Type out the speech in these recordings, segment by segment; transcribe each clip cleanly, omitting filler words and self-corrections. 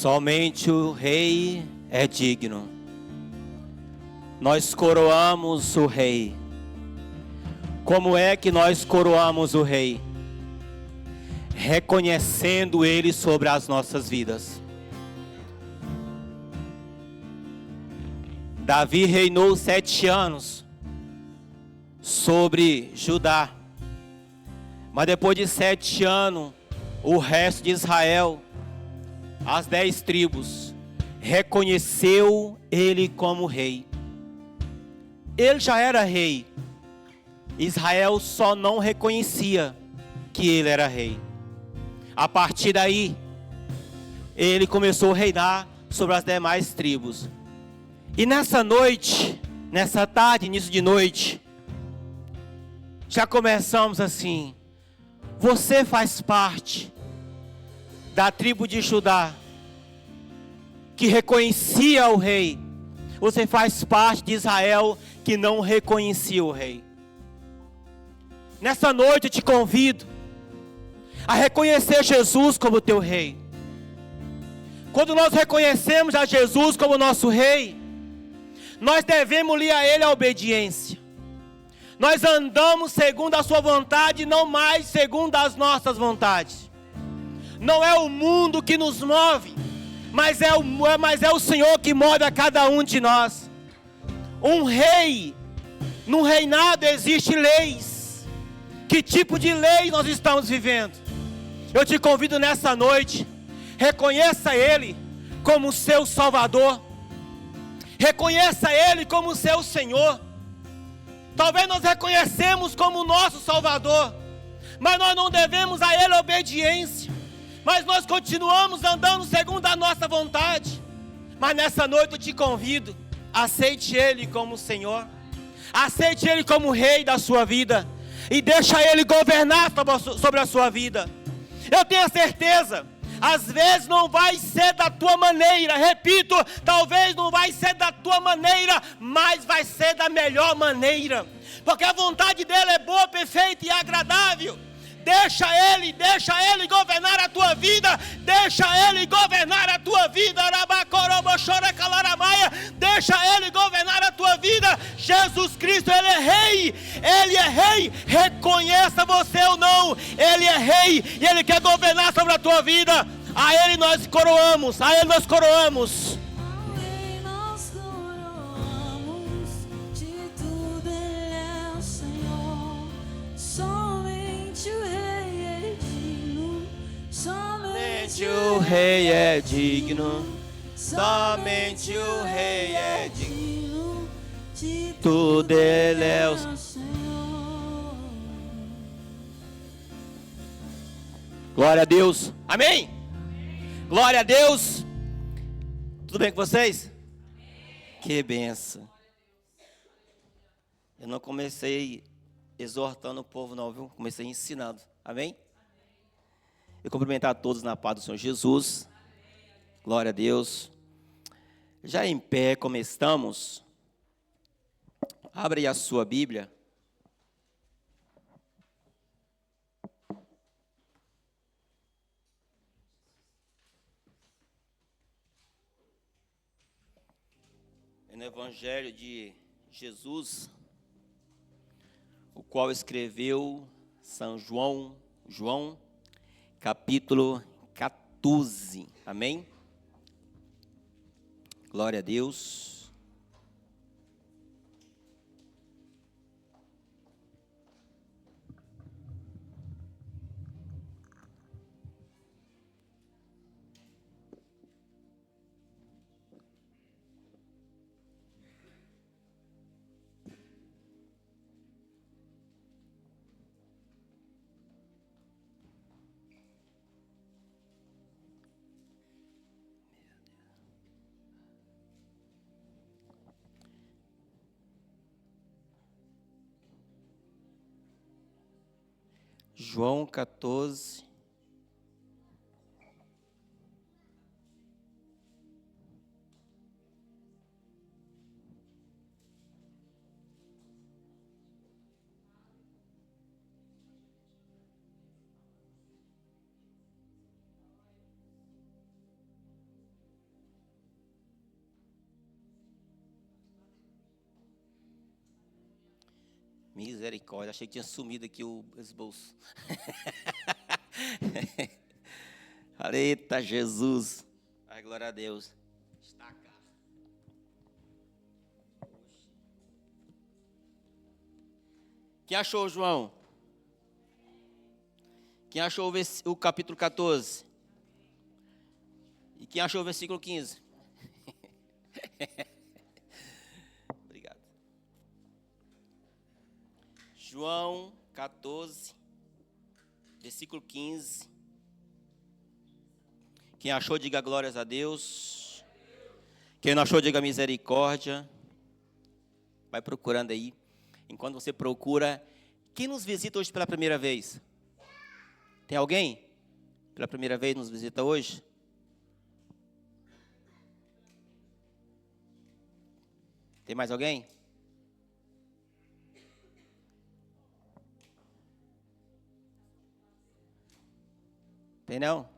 Somente o Rei é digno. Nós coroamos o Rei. Como é que nós coroamos o Rei? Reconhecendo Ele sobre as nossas vidas. Davi reinou 7 anos sobre Judá. Mas depois de 7 anos, o resto de Israel, as 10 tribos, reconheceu ele como rei. Ele já era rei. Israel só não reconhecia que ele era rei. A partir daí, ele começou a reinar sobre as demais tribos. E nessa noite, nessa tarde, início de noite, já começamos assim. Você faz parte da tribo de Judá, que reconhecia o rei. Você faz parte de Israel, que não reconhecia o rei. Nessa noite eu te convido a reconhecer Jesus como teu rei. Quando nós reconhecemos a Jesus como nosso rei, nós devemos lhe a Ele a obediência. Nós andamos segundo a sua vontade, não mais segundo as nossas vontades. Não é o mundo que nos move, mas é o Senhor que move a cada um de nós. Um rei, no reinado existe leis. Que tipo de lei nós estamos vivendo? Eu te convido nessa noite, reconheça Ele como seu Salvador. Reconheça Ele como seu Senhor. Talvez nós reconhecemos como nosso Salvador, mas nós não devemos a Ele obediência. Mas nós continuamos andando segundo a nossa vontade. Mas nessa noite eu te convido, aceite Ele como Senhor. Aceite Ele como Rei da sua vida. E deixa Ele governar sobre a sua vida. Eu tenho a certeza, às vezes não vai ser da tua maneira. Repito, talvez não vai ser da tua maneira, mas vai ser da melhor maneira. Porque a vontade dEle é boa, perfeita e agradável. Deixa Ele governar a tua vida. Deixa Ele governar a tua vida. Deixa Ele governar a tua vida. Jesus Cristo, Ele é Rei. Ele é Rei. Reconheça você ou não, Ele é Rei e Ele quer governar sobre a tua vida. A Ele nós coroamos. A Ele nós coroamos. Somente o Rei é digno, somente o Rei é digno, tudo Ele é o Senhor. Glória a Deus, amém? Glória a Deus. Tudo bem com vocês? Que benção. Eu não comecei exortando o povo não, viu? Comecei ensinando, amém? Eu cumprimentar a todos na paz do Senhor Jesus. Glória a Deus. Já em pé, como estamos, abre aí a sua Bíblia. É no Evangelho de Jesus, o qual escreveu São João, capítulo 14, amém? Glória a Deus. João 14. Misericórdia, achei que tinha sumido aqui os bolsos. Eita Jesus. Ai, glória a Deus. Está cá. Quem achou, João? Quem achou o capítulo 14? E quem achou o versículo 15? Obrigado. João 14, versículo 15. Quem achou, diga glórias a Deus. Quem não achou, diga misericórdia. Vai procurando aí. Enquanto você procura, quem nos visita hoje pela primeira vez? Tem alguém? Pela primeira vez nos visita hoje? Tem mais alguém? Tem não?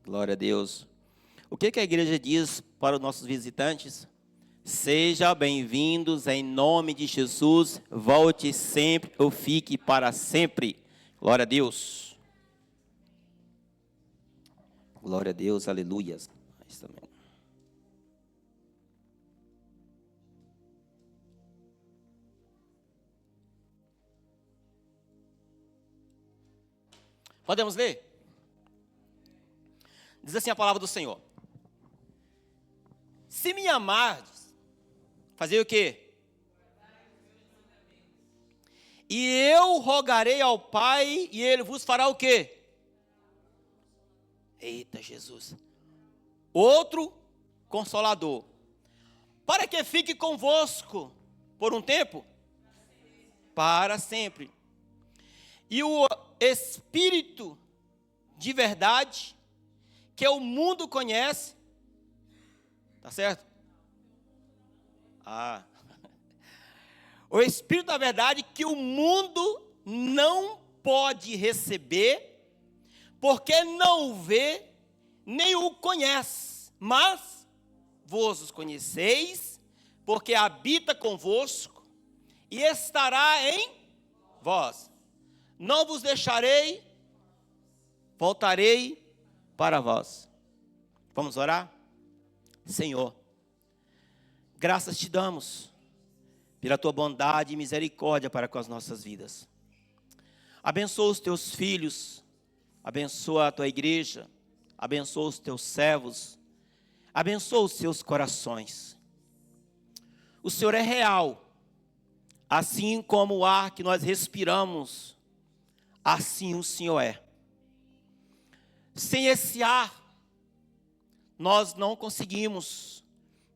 Glória a Deus. O que a igreja diz para os nossos visitantes? Sejam bem-vindos em nome de Jesus. Volte sempre ou fique para sempre. Glória a Deus. Glória a Deus, aleluias. Isso também. Podemos ler? Diz assim a palavra do Senhor. Se me amardes, fazer o quê? E eu rogarei ao Pai, e Ele vos fará o quê? Eita Jesus. Outro Consolador. Para que fique convosco por um tempo? Para sempre. E o Espírito de verdade, que o mundo conhece, tá certo? O Espírito da verdade que o mundo não pode receber, porque não o vê, nem o conhece, mas vós os conheceis, porque habita convosco e estará em vós. Não vos deixarei, voltarei para vós. Vamos orar? Senhor, graças te damos pela tua bondade e misericórdia para com as nossas vidas. Abençoa os teus filhos, abençoa a tua igreja, abençoa os teus servos, abençoa os seus corações. O Senhor é real, assim como o ar que nós respiramos, assim o Senhor é. Sem esse ar, nós não conseguimos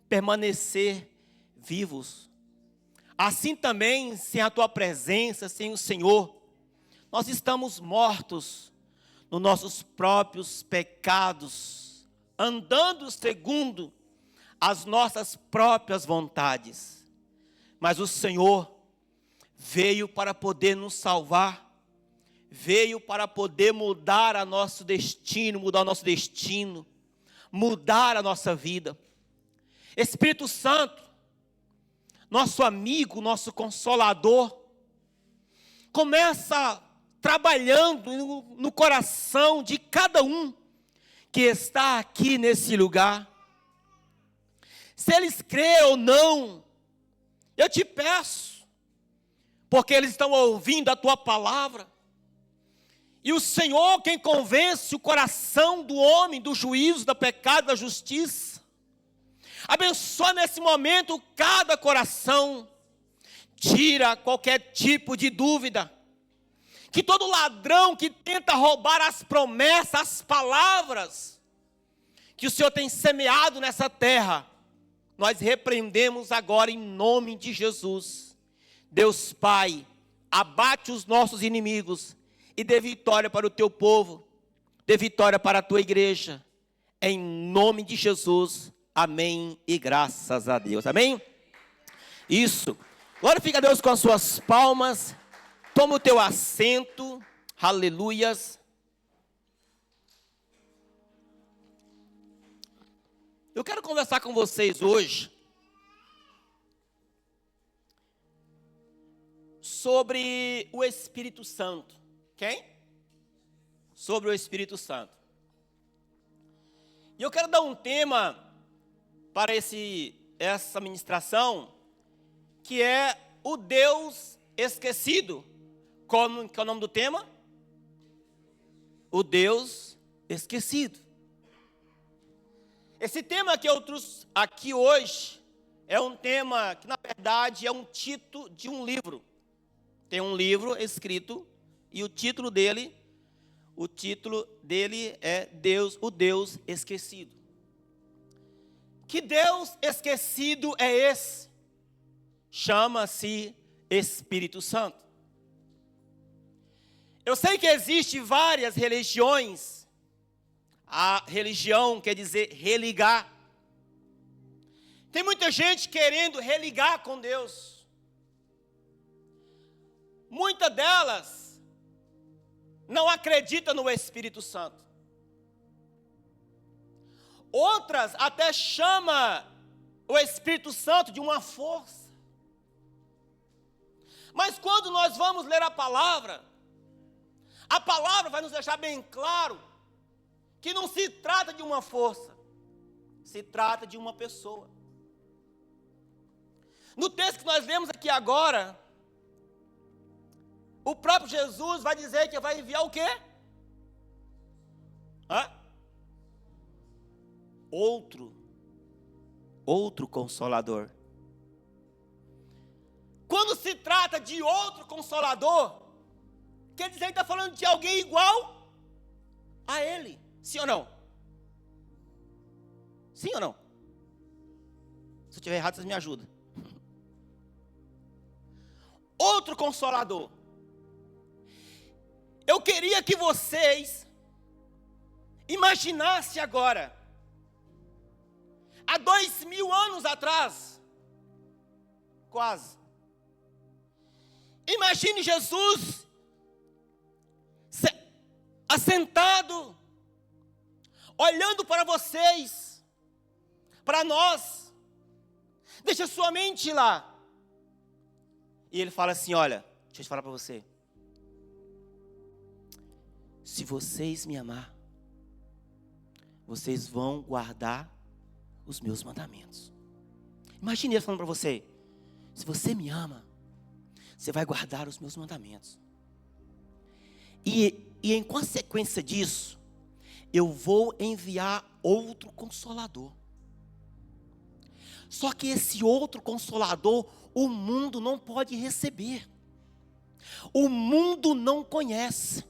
permanecer vivos. Assim também, sem a tua presença, sem o Senhor, nós estamos mortos nos nossos próprios pecados, andando segundo as nossas próprias vontades. Mas o Senhor veio para poder nos salvar, veio para poder mudar o nosso destino, mudar a nossa vida. Espírito Santo, nosso amigo, nosso consolador, começa trabalhando no coração de cada um que está aqui nesse lugar. Se eles creem ou não, eu te peço, porque eles estão ouvindo a tua palavra. E o Senhor quem convence o coração do homem do juízo, do pecado, da justiça. Abençoa nesse momento cada coração. Tira qualquer tipo de dúvida. Que todo ladrão que tenta roubar as promessas, as palavras que o Senhor tem semeado nessa terra, nós repreendemos agora em nome de Jesus. Deus Pai, abate os nossos inimigos e dê vitória para o teu povo, dê vitória para a tua igreja, em nome de Jesus, amém e graças a Deus, amém? Isso, glorifica a Deus com as suas palmas, toma o teu assento, aleluias. Eu quero conversar com vocês hoje sobre o Espírito Santo. Quem? Sobre o Espírito Santo. E eu quero dar um tema para essa ministração, que é o Deus esquecido. Como que é o nome do tema? O Deus esquecido. Esse tema que eu trouxe aqui hoje é um tema que, na verdade, é um título de um livro. Tem um livro escrito e o título dele é o Deus esquecido. Que Deus esquecido é esse? Chama-se Espírito Santo. Eu sei que existem várias religiões. A religião quer dizer religar. Tem muita gente querendo religar com Deus. Muitas delas não acreditam no Espírito Santo. Outras até chamam o Espírito Santo de uma força. Mas quando nós vamos ler a palavra vai nos deixar bem claro que não se trata de uma força, se trata de uma pessoa. No texto que nós lemos aqui agora, o próprio Jesus vai dizer que vai enviar o quê? Outro Consolador. Quando se trata de outro Consolador, quer dizer que está falando de alguém igual a Ele. Sim ou não? Sim ou não? Se eu estiver errado, vocês me ajudam. Outro Consolador. Eu queria que vocês imaginassem agora, há 2000 anos atrás, quase. Imagine Jesus assentado, olhando para vocês, para nós. Deixa sua mente lá. E ele fala assim: olha, deixa eu falar para você. Se vocês me amar, vocês vão guardar os meus mandamentos. Imagine ele falando para você: se você me ama, você vai guardar os meus mandamentos. E em consequência disso, eu vou enviar outro Consolador. Só que esse outro Consolador, o mundo não pode receber. O mundo não conhece,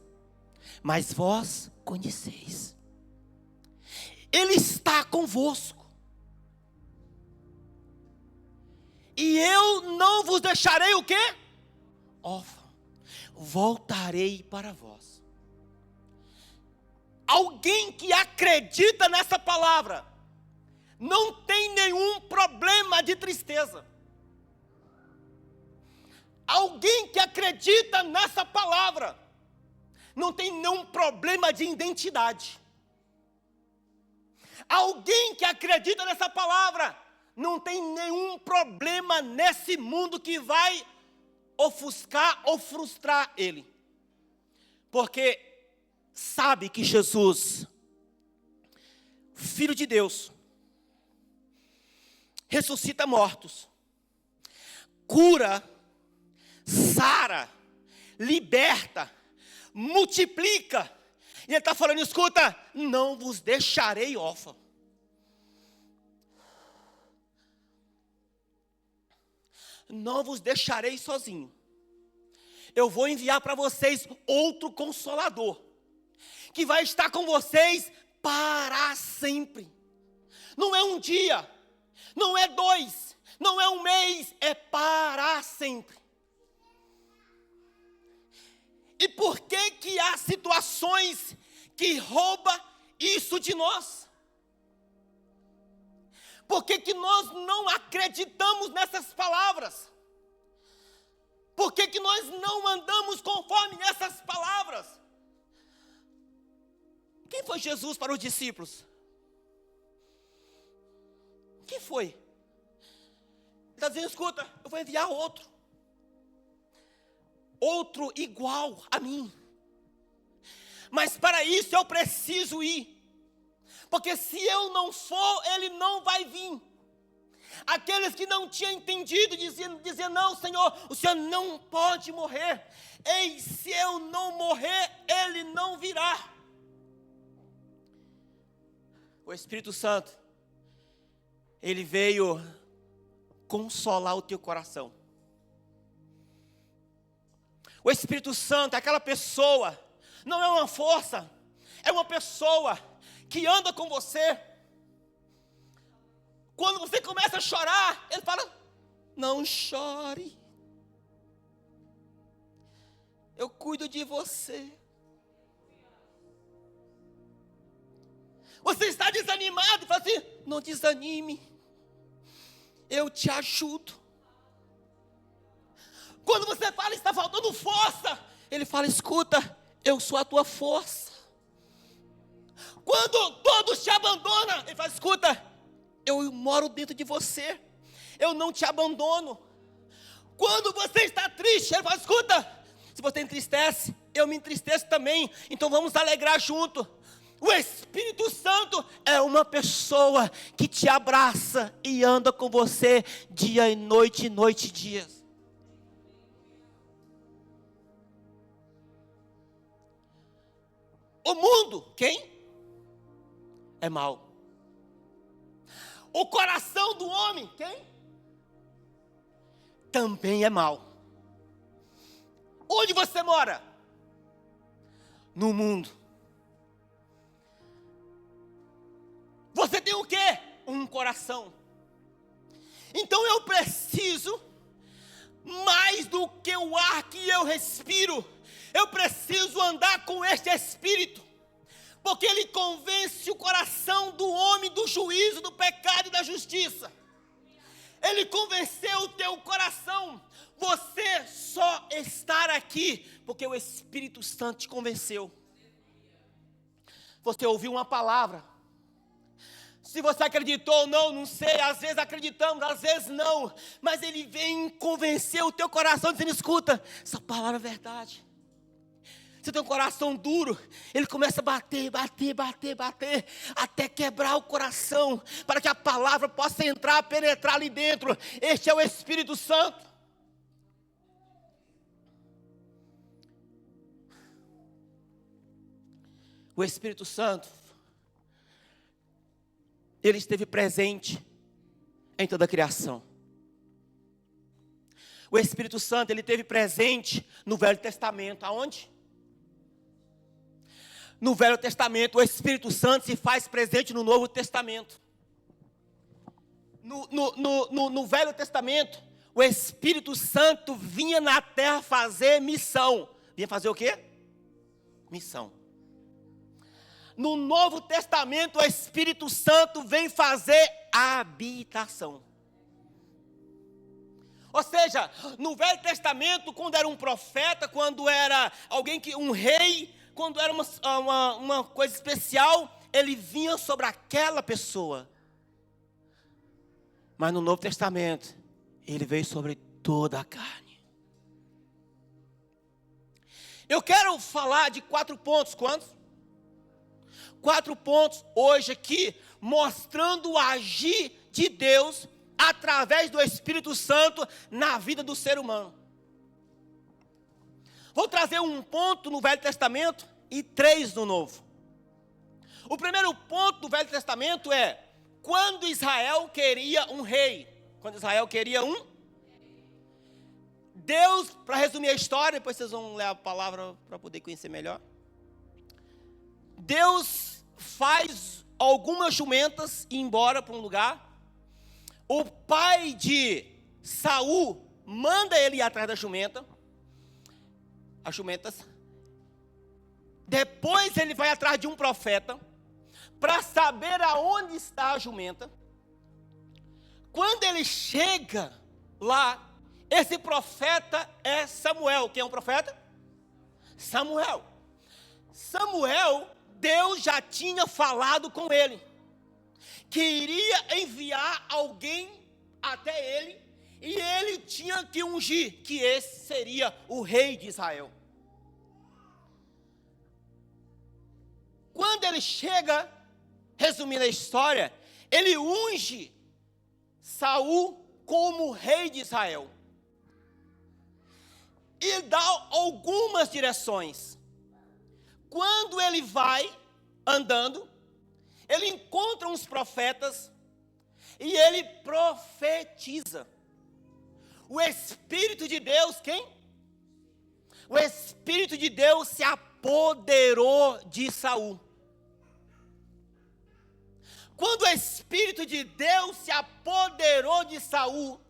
mas vós conheceis. Ele está convosco. E eu não vos deixarei o quê? Órfão. Voltarei para vós. Alguém que acredita nessa palavra não tem nenhum problema de tristeza. Alguém que acredita nessa palavra não tem nenhum problema de identidade. Alguém que acredita nessa palavra não tem nenhum problema nesse mundo que vai ofuscar ou frustrar ele. Porque sabe que Jesus, Filho de Deus, ressuscita mortos, cura, sara, liberta, multiplica. E ele está falando: escuta, não vos deixarei órfão. Não vos deixarei sozinho. Eu vou enviar para vocês outro Consolador, que vai estar com vocês para sempre. Não é um dia, não é 2, não é um mês, é para sempre. E por que há situações que roubam isso de nós? Por que nós não acreditamos nessas palavras? Por que nós não andamos conforme essas palavras? Quem foi Jesus para os discípulos? Quem foi? Ele está dizendo: escuta, eu vou enviar outro. outro igual a mim. Mas para isso eu preciso ir. Porque se eu não for, ele não vai vir. Aqueles que não tinham entendido diziam, não, Senhor, o Senhor não pode morrer. Ei, se eu não morrer, ele não virá. O Espírito Santo, ele veio consolar o teu coração. O Espírito Santo é aquela pessoa, não é uma força, é uma pessoa que anda com você. Quando você começa a chorar, ele fala, não chore. Eu cuido de você. Você está desanimado, fala assim, não desanime. Eu te ajudo. Quando você fala, está faltando força, ele fala, escuta, eu sou a tua força. Quando todos te abandonam, ele fala, escuta, eu moro dentro de você, eu não te abandono. Quando você está triste, ele fala, escuta, se você entristece, eu me entristeço também, então vamos alegrar junto. O Espírito Santo é uma pessoa que te abraça e anda com você dia e noite e dias. O mundo, quem? É mau. O coração do homem, quem? Também é mau. Onde você mora? No mundo. Você tem o quê? Um coração. Então eu preciso, mais do que o ar que eu respiro, eu preciso andar com este Espírito, porque ele convence o coração do homem do juízo, do pecado e da justiça. Ele convenceu o teu coração. Você só estar aqui porque o Espírito Santo te convenceu. Você ouviu uma palavra. Se você acreditou ou não, não sei. Às vezes acreditamos, às vezes não. Mas ele vem convencer o teu coração dizendo, escuta, essa palavra é verdade. Você tem um coração duro, ele começa a bater, até quebrar o coração, para que a palavra possa entrar, penetrar ali dentro. Este é o Espírito Santo. O Espírito Santo, ele esteve presente em toda a criação. O Espírito Santo, ele esteve presente no Velho Testamento. Aonde? No Velho Testamento. O Espírito Santo se faz presente no Novo Testamento. No Velho Testamento, o Espírito Santo vinha na terra fazer missão. Vinha fazer o quê? Missão. No Novo Testamento, o Espírito Santo vem fazer habitação. Ou seja, no Velho Testamento, quando era um profeta, quando era um rei, quando era uma coisa especial, ele vinha sobre aquela pessoa. Mas no Novo Testamento, ele veio sobre toda a carne. Eu quero falar de 4 pontos. Quantos? 4 pontos hoje aqui, mostrando o agir de Deus através do Espírito Santo na vida do ser humano. Vou trazer um ponto no Velho Testamento e 3 no Novo. O primeiro ponto do Velho Testamento é quando Israel queria um rei. Quando Israel queria um Deus, para resumir a história, depois vocês vão ler a palavra para poder conhecer melhor. Deus faz algumas jumentas ir embora para um lugar. O pai de Saul manda ele ir atrás da jumenta. As jumentas. Depois ele vai atrás de um profeta para saber aonde está a jumenta. Quando ele chega lá, esse profeta é Samuel. Quem é um profeta? Samuel. Samuel, Deus já tinha falado com ele que iria enviar alguém até ele E ele tinha que ungir, que esse seria o rei de Israel. Quando ele chega, resumindo a história, ele unge Saul como rei de Israel. E dá algumas direções. Quando ele vai andando, ele encontra uns profetas e ele profetiza. O Espírito de Deus, quem? O Espírito de Deus se apoderou de Saul. Quando o Espírito de Deus se apoderou de Saul,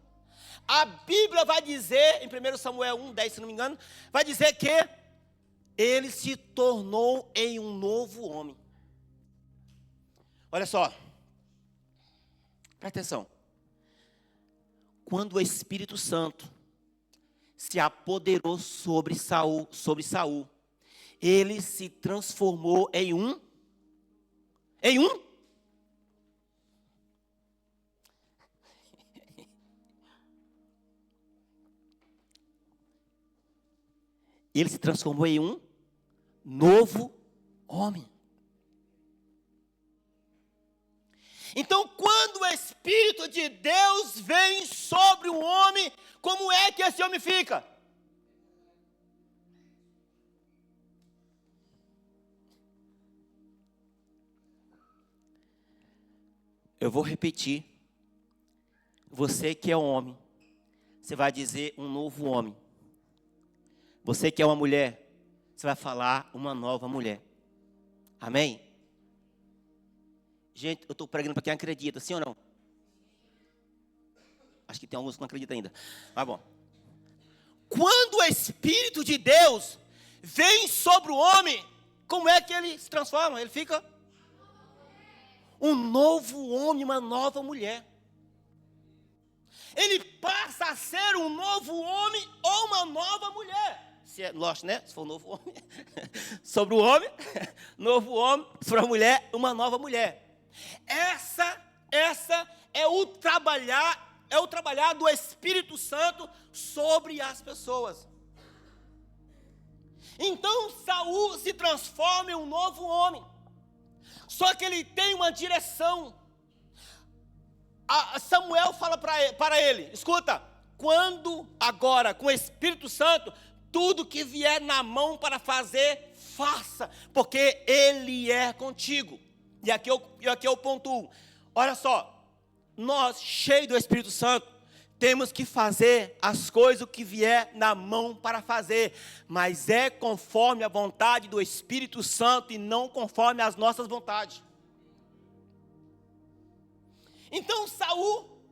a Bíblia vai dizer, em 1 Samuel 1:10, se não me engano, vai dizer que ele se tornou em um novo homem. Olha só, presta atenção. Quando o Espírito Santo se apoderou sobre Saul, ele se transformou em um. Ele se transformou em um novo homem. Então, quando o Espírito de Deus vem sobre um homem, como é que esse homem fica? Eu vou repetir. Você que é um homem, você vai dizer um novo homem. Você que é uma mulher, você vai falar uma nova mulher. Amém? Gente, eu estou pregando para quem acredita, sim ou não? Acho que tem alguns que não acreditam ainda. Mas bom. Quando o Espírito de Deus vem sobre o homem, como é que ele se transforma? Ele fica um novo homem, uma nova mulher. Ele passa a ser um novo homem ou uma nova mulher. Se é, lógico, né? Se for um novo homem. Sobre o homem, novo homem. Sobre a mulher, uma nova mulher. Essa é o trabalhar do Espírito Santo sobre as pessoas. Então Saul se transforma em um novo homem. Só que ele tem uma direção. Samuel fala para ele, escuta, quando agora com o Espírito Santo, tudo que vier na mão para fazer, faça, porque ele é contigo. E aqui eu pontuo. Olha só, nós, cheios do Espírito Santo, temos que fazer as coisas que vier na mão para fazer, mas é conforme a vontade do Espírito Santo e não conforme as nossas vontades. Então Saul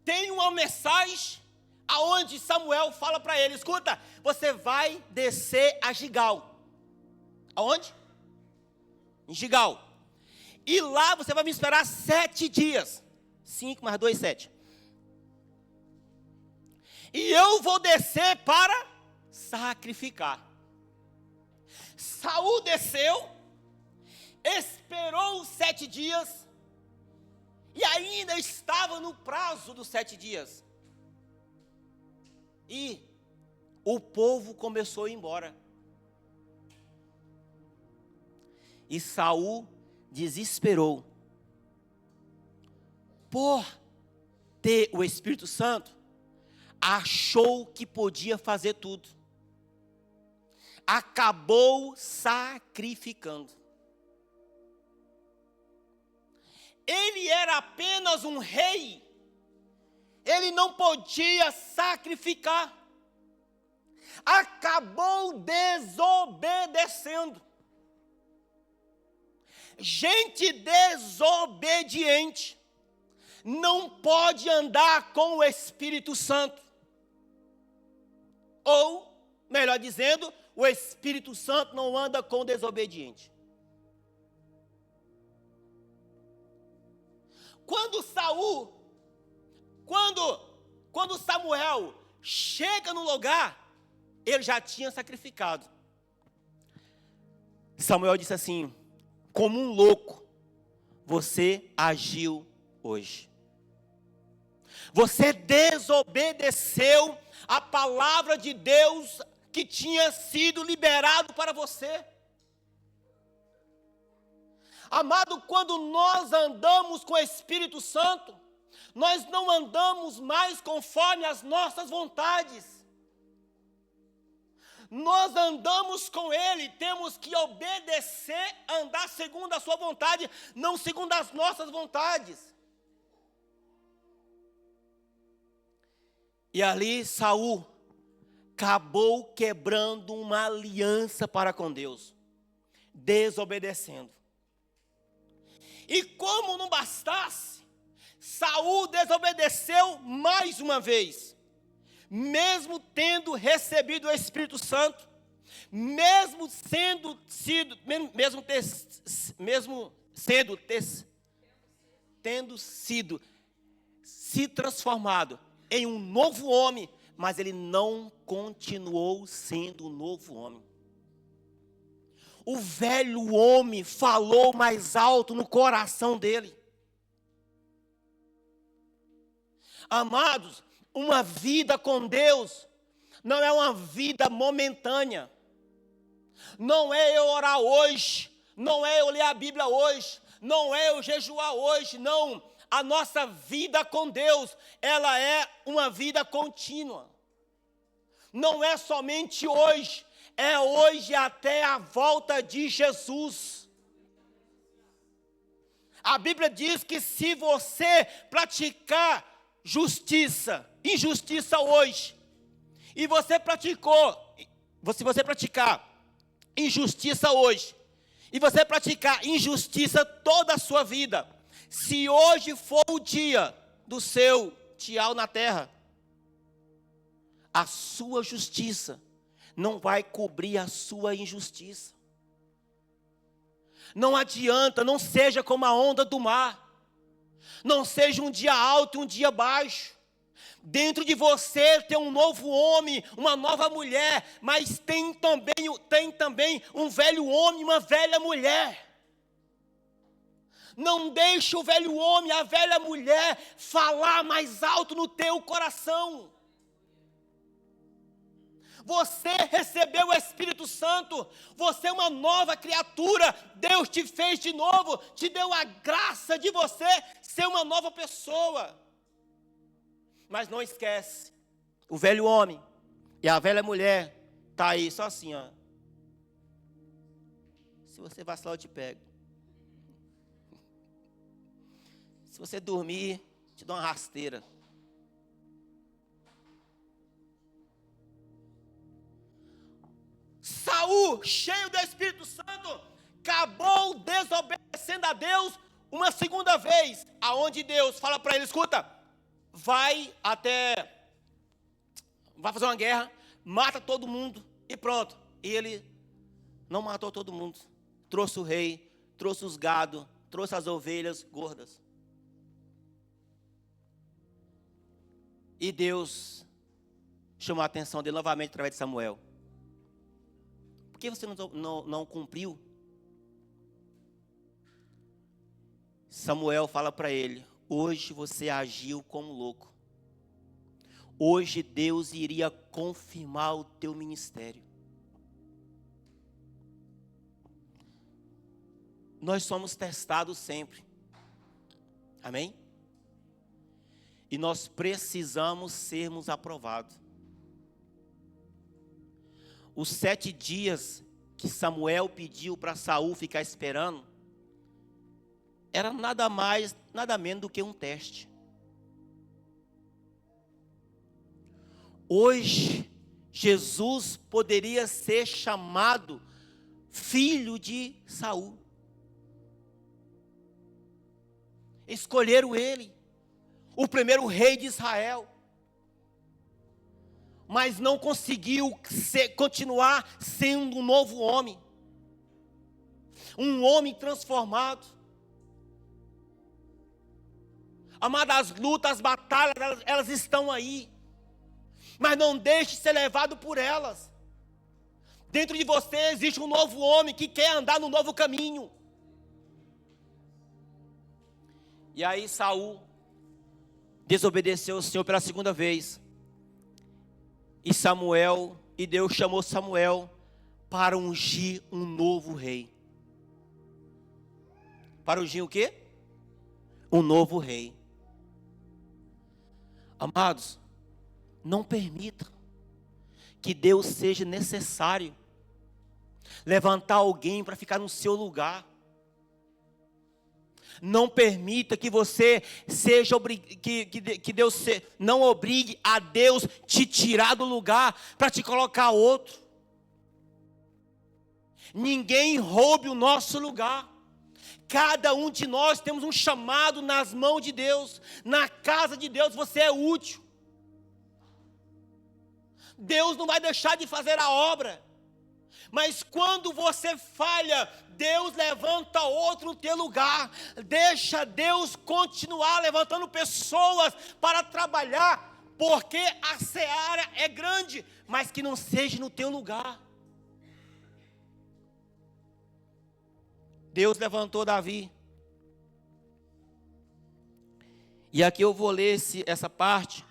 tem uma mensagem aonde Samuel fala para ele, escuta, você vai descer a Gigal. Aonde? Em Gigal. E lá você vai me esperar 7 dias. 5 mais 2, 7. E eu vou descer para sacrificar. Saul desceu, esperou os 7 dias, e ainda estava no prazo dos 7 dias. E o povo começou a ir embora. E Saul desesperou. Por ter o Espírito Santo, achou que podia fazer tudo. Acabou sacrificando. Ele era apenas um rei. Ele não podia sacrificar. Acabou desobedecendo. Gente desobediente não pode andar com o Espírito Santo. Ou, melhor dizendo, o Espírito Santo não anda com o desobediente. Quando Samuel chega no lugar, ele já tinha sacrificado. Samuel disse assim, como um louco, você agiu hoje. Você desobedeceu a palavra de Deus que tinha sido liberado para você. Amado, quando nós andamos com o Espírito Santo, nós não andamos mais conforme as nossas vontades. Nós andamos com Ele, temos que obedecer, andar segundo a sua vontade, não segundo as nossas vontades. E ali Saul acabou quebrando uma aliança para com Deus, desobedecendo. E como não bastasse, Saul desobedeceu mais uma vez. Mesmo tendo recebido o Espírito Santo, mesmo tendo se transformado em um novo homem, mas ele não continuou sendo um novo homem. O velho homem falou mais alto no coração dele. Amados, uma vida com Deus não é uma vida momentânea. Não é eu orar hoje, não é eu ler a Bíblia hoje, não é eu jejuar hoje, não. A nossa vida com Deus, ela é uma vida contínua. Não é somente hoje, é hoje até a volta de Jesus. A Bíblia diz que se você praticar injustiça hoje, e se você praticar injustiça hoje, e você praticar injustiça toda a sua vida, se hoje for o dia do seu tchau na terra, a sua justiça não vai cobrir a sua injustiça. Não adianta, não seja como a onda do mar. Não seja um dia alto e um dia baixo. Dentro de você tem um novo homem, uma nova mulher, mas tem também um velho homem e uma velha mulher. Não deixe o velho homem e a velha mulher falar mais alto no teu coração. Você recebeu o Espírito Santo, você é uma nova criatura, Deus te fez de novo, te deu a graça de você ser uma nova pessoa. Mas não esquece, o velho homem e a velha mulher está aí só assim, ó. Se você vacilar, eu te pego. Se você dormir, te dou uma rasteira. Saul, cheio do Espírito Santo, acabou desobedecendo a Deus uma segunda vez, aonde Deus fala para ele, escuta, vai fazer uma guerra, mata todo mundo e pronto. E ele não matou todo mundo, trouxe o rei, trouxe os gados, trouxe as ovelhas gordas. E Deus chamou a atenção dele novamente através de Samuel. Por que você não cumpriu? Samuel fala para ele, hoje você agiu como louco. Hoje Deus iria confirmar o teu ministério. Nós somos testados sempre. Amém? E nós precisamos sermos aprovados. Os 7 dias que Samuel pediu para Saul ficar esperando, era nada mais, nada menos do que um teste. Hoje, Jesus poderia ser chamado filho de Saul. Escolheram ele, o primeiro rei de Israel. Mas não conseguiu continuar sendo um novo homem. Um homem transformado. Amado, as lutas, as batalhas, elas estão aí. Mas não deixe de ser levado por elas. Dentro de você existe um novo homem que quer andar no novo caminho. E aí Saul desobedeceu o Senhor pela segunda vez. E Deus chamou Samuel para ungir um novo rei. Para ungir o quê? Um novo rei. Amados, não permita que Deus seja necessário levantar alguém para ficar no seu lugar. Não permita que você seja que Deus não obrigue a Deus te tirar do lugar para te colocar outro. Ninguém roube o nosso lugar. Cada um de nós temos um chamado nas mãos de Deus. Na casa de Deus você é útil. Deus não vai deixar de fazer a obra. Mas quando você falha, Deus levanta outro no teu lugar. Deixa Deus continuar levantando pessoas para trabalhar, porque a seara é grande, mas que não seja no teu lugar. Deus levantou Davi. E aqui eu vou ler essa parte.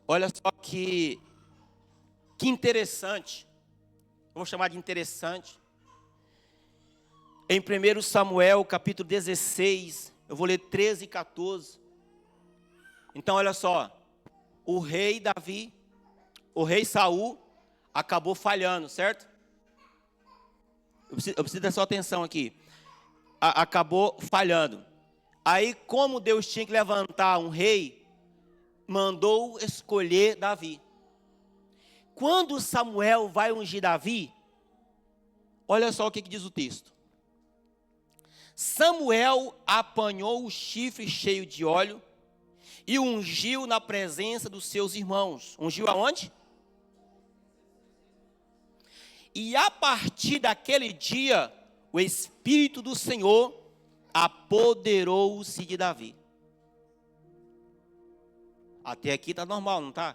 Olha só que interessante. Vou chamar de interessante. Em 1 Samuel, capítulo 16, eu vou ler 13 e 14. Então, olha só. O rei Davi, o rei Saul, acabou falhando, certo? Eu preciso da sua atenção aqui. Acabou falhando. Aí, como Deus tinha que levantar um rei, mandou escolher Davi. Quando Samuel vai ungir Davi, olha só o que diz o texto. Samuel apanhou o chifre cheio de óleo e ungiu na presença dos seus irmãos. Ungiu aonde? E a partir daquele dia, o Espírito do Senhor apoderou-se de Davi. Até aqui está normal, não está?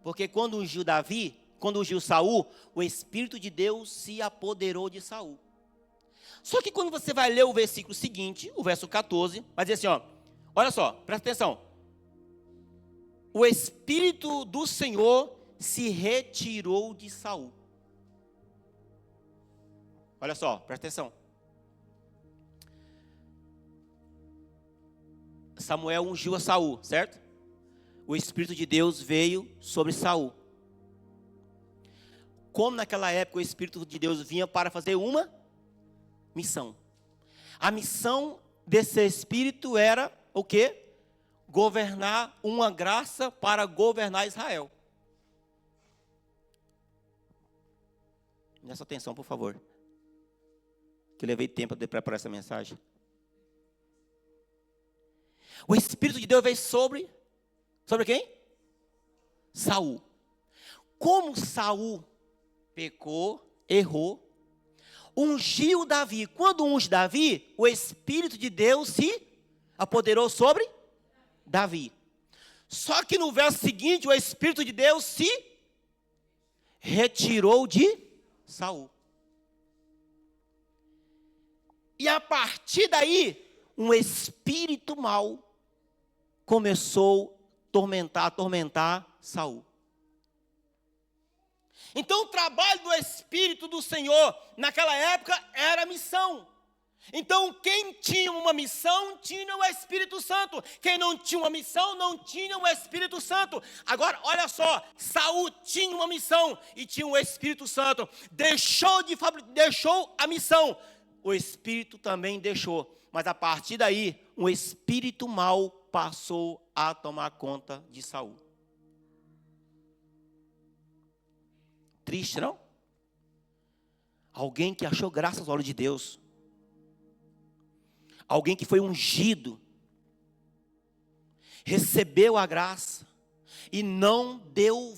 Porque quando ungiu Davi, quando ungiu Saul, o Espírito de Deus se apoderou de Saul. Só que quando você vai ler o versículo seguinte, o verso 14, vai dizer assim, ó, olha só, presta atenção. O Espírito do Senhor se retirou de Saul. Olha só, presta atenção. Samuel ungiu a Saul, certo? O Espírito de Deus veio sobre Saul. Como naquela época o Espírito de Deus vinha para fazer uma missão. A missão desse Espírito era o quê? Governar, uma graça para governar Israel. Presta atenção, por favor. Que eu levei tempo de preparar essa mensagem. O Espírito de Deus veio sobre quem? Saul. Como Saul pecou, errou, ungiu Davi. Quando unge Davi, o Espírito de Deus se apoderou sobre Davi. Só que no verso seguinte, o Espírito de Deus se retirou de Saul. E a partir daí, um espírito mau começou a atormentar Saul. Então o trabalho do Espírito do Senhor naquela época era missão. Então quem tinha uma missão tinha o Espírito Santo. Quem não tinha uma missão não tinha o Espírito Santo. Agora olha só, Saul tinha uma missão e tinha o Espírito Santo. Deixou a missão. O Espírito também deixou. Mas a partir daí, um espírito mau passou a tomar conta de Saul. Triste, não? Alguém que achou graça aos olhos de Deus. Alguém que foi ungido. Recebeu a graça. E não deu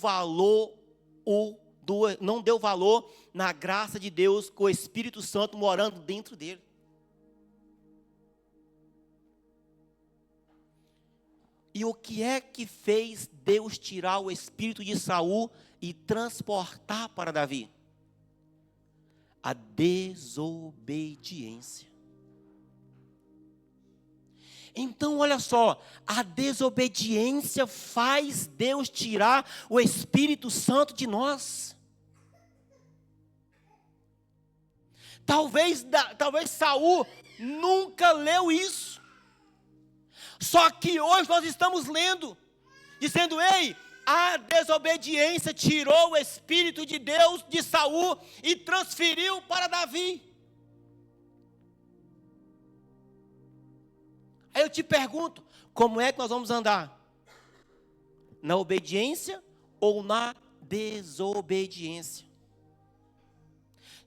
valor na graça de Deus, com o Espírito Santo morando dentro dele. E o que é que fez Deus tirar o espírito de Saul e transportar para Davi? A desobediência. Então, olha só, a desobediência faz Deus tirar o Espírito Santo de nós. Talvez Saul nunca leu isso. Só que hoje nós estamos lendo, dizendo: ei, a desobediência tirou o Espírito de Deus de Saul e transferiu para Davi. Aí eu te pergunto, como é que nós vamos andar? Na obediência ou na desobediência?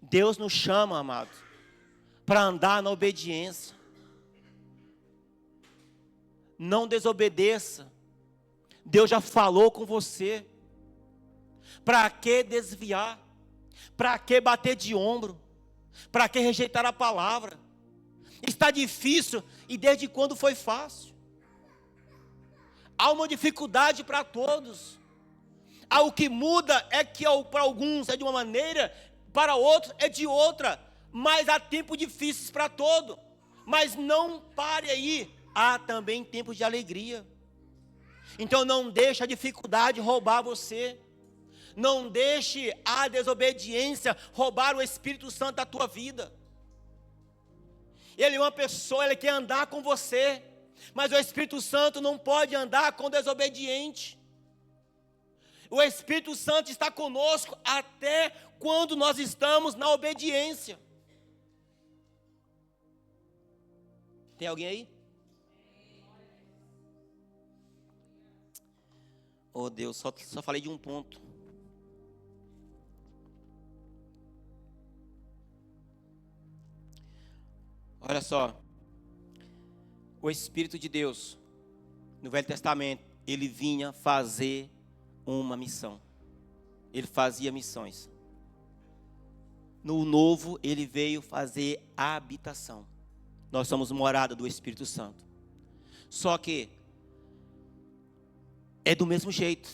Deus nos chama, amado, para andar na obediência. Não desobedeça. Deus já falou com você. Para que desviar? Para que bater de ombro? Para que rejeitar a palavra? Está difícil, e desde quando foi fácil? Há uma dificuldade para todos. O que muda é que para alguns é de uma maneira, para outros é de outra. Mas há tempos difíceis para todos. Mas não pare aí, há também tempos de alegria. Então não deixe a dificuldade roubar você. Não deixe a desobediência roubar o Espírito Santo da tua vida. Ele é uma pessoa, ele quer andar com você, mas o Espírito Santo não pode andar com desobediente. O Espírito Santo está conosco até quando nós estamos na obediência. Tem alguém aí? Oh Deus, só falei de um ponto. Olha só, o Espírito de Deus, no Velho Testamento, ele vinha fazer uma missão. Ele fazia missões. No Novo, ele veio fazer a habitação. Nós somos morada do Espírito Santo. Só que é do mesmo jeito.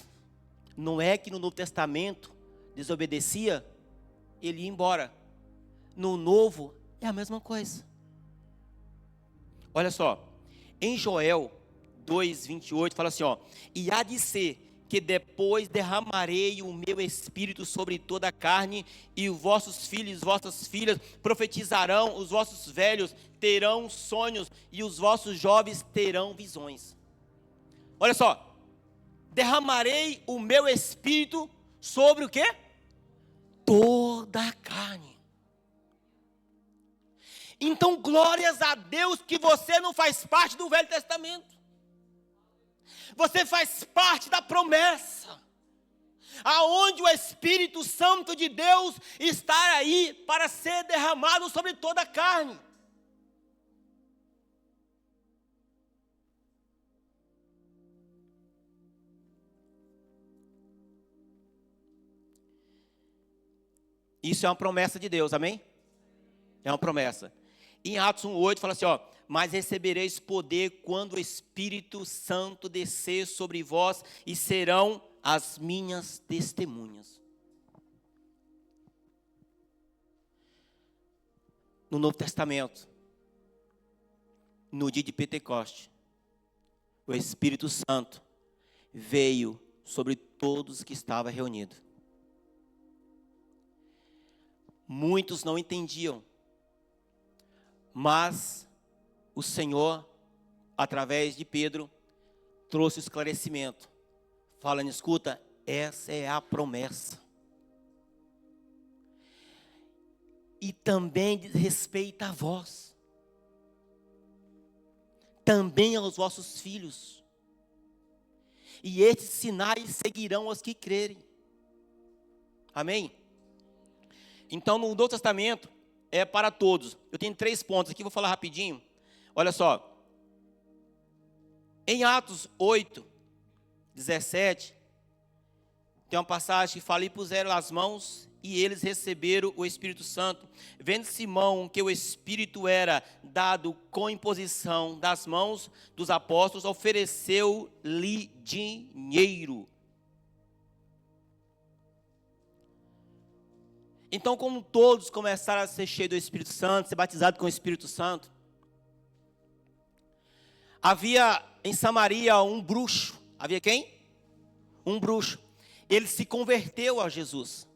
Não é que no Novo Testamento desobedecia, ele ia embora. No Novo é a mesma coisa. Olha só, em Joel 2:28 fala assim, ó: e há de ser que depois derramarei o meu espírito sobre toda a carne, e os vossos filhos e vossas filhas profetizarão, os vossos velhos terão sonhos, e os vossos jovens terão visões. Olha só, derramarei o meu espírito sobre o quê? Toda a carne. Então, glórias a Deus que você não faz parte do Velho Testamento. Você faz parte da promessa, aonde o Espírito Santo de Deus está aí para ser derramado sobre toda a carne. Isso é uma promessa de Deus, amém? É uma promessa. Em Atos 1:8 fala assim, ó: mas recebereis poder quando o Espírito Santo descer sobre vós, e serão as minhas testemunhas. No Novo Testamento, no dia de Pentecoste, o Espírito Santo veio sobre todos que estavam reunidos. Muitos não entendiam, mas o Senhor, através de Pedro, trouxe o esclarecimento, falando: escuta, essa é a promessa. E também diz respeito a vós, também aos vossos filhos, e estes sinais seguirão os que crerem. Amém? Então, no Novo Testamento, é para todos. Eu tenho 3 pontos aqui, vou falar rapidinho. Olha só. Em Atos 8:17, tem uma passagem que fala: e puseram as mãos, e eles receberam o Espírito Santo. Vendo Simão que o Espírito era dado com imposição das mãos dos apóstolos, ofereceu-lhe dinheiro. Então, como todos começaram a ser cheios do Espírito Santo, ser batizados com o Espírito Santo, Havia em Samaria um bruxo. Havia quem? Um bruxo. Ele se converteu a Jesus.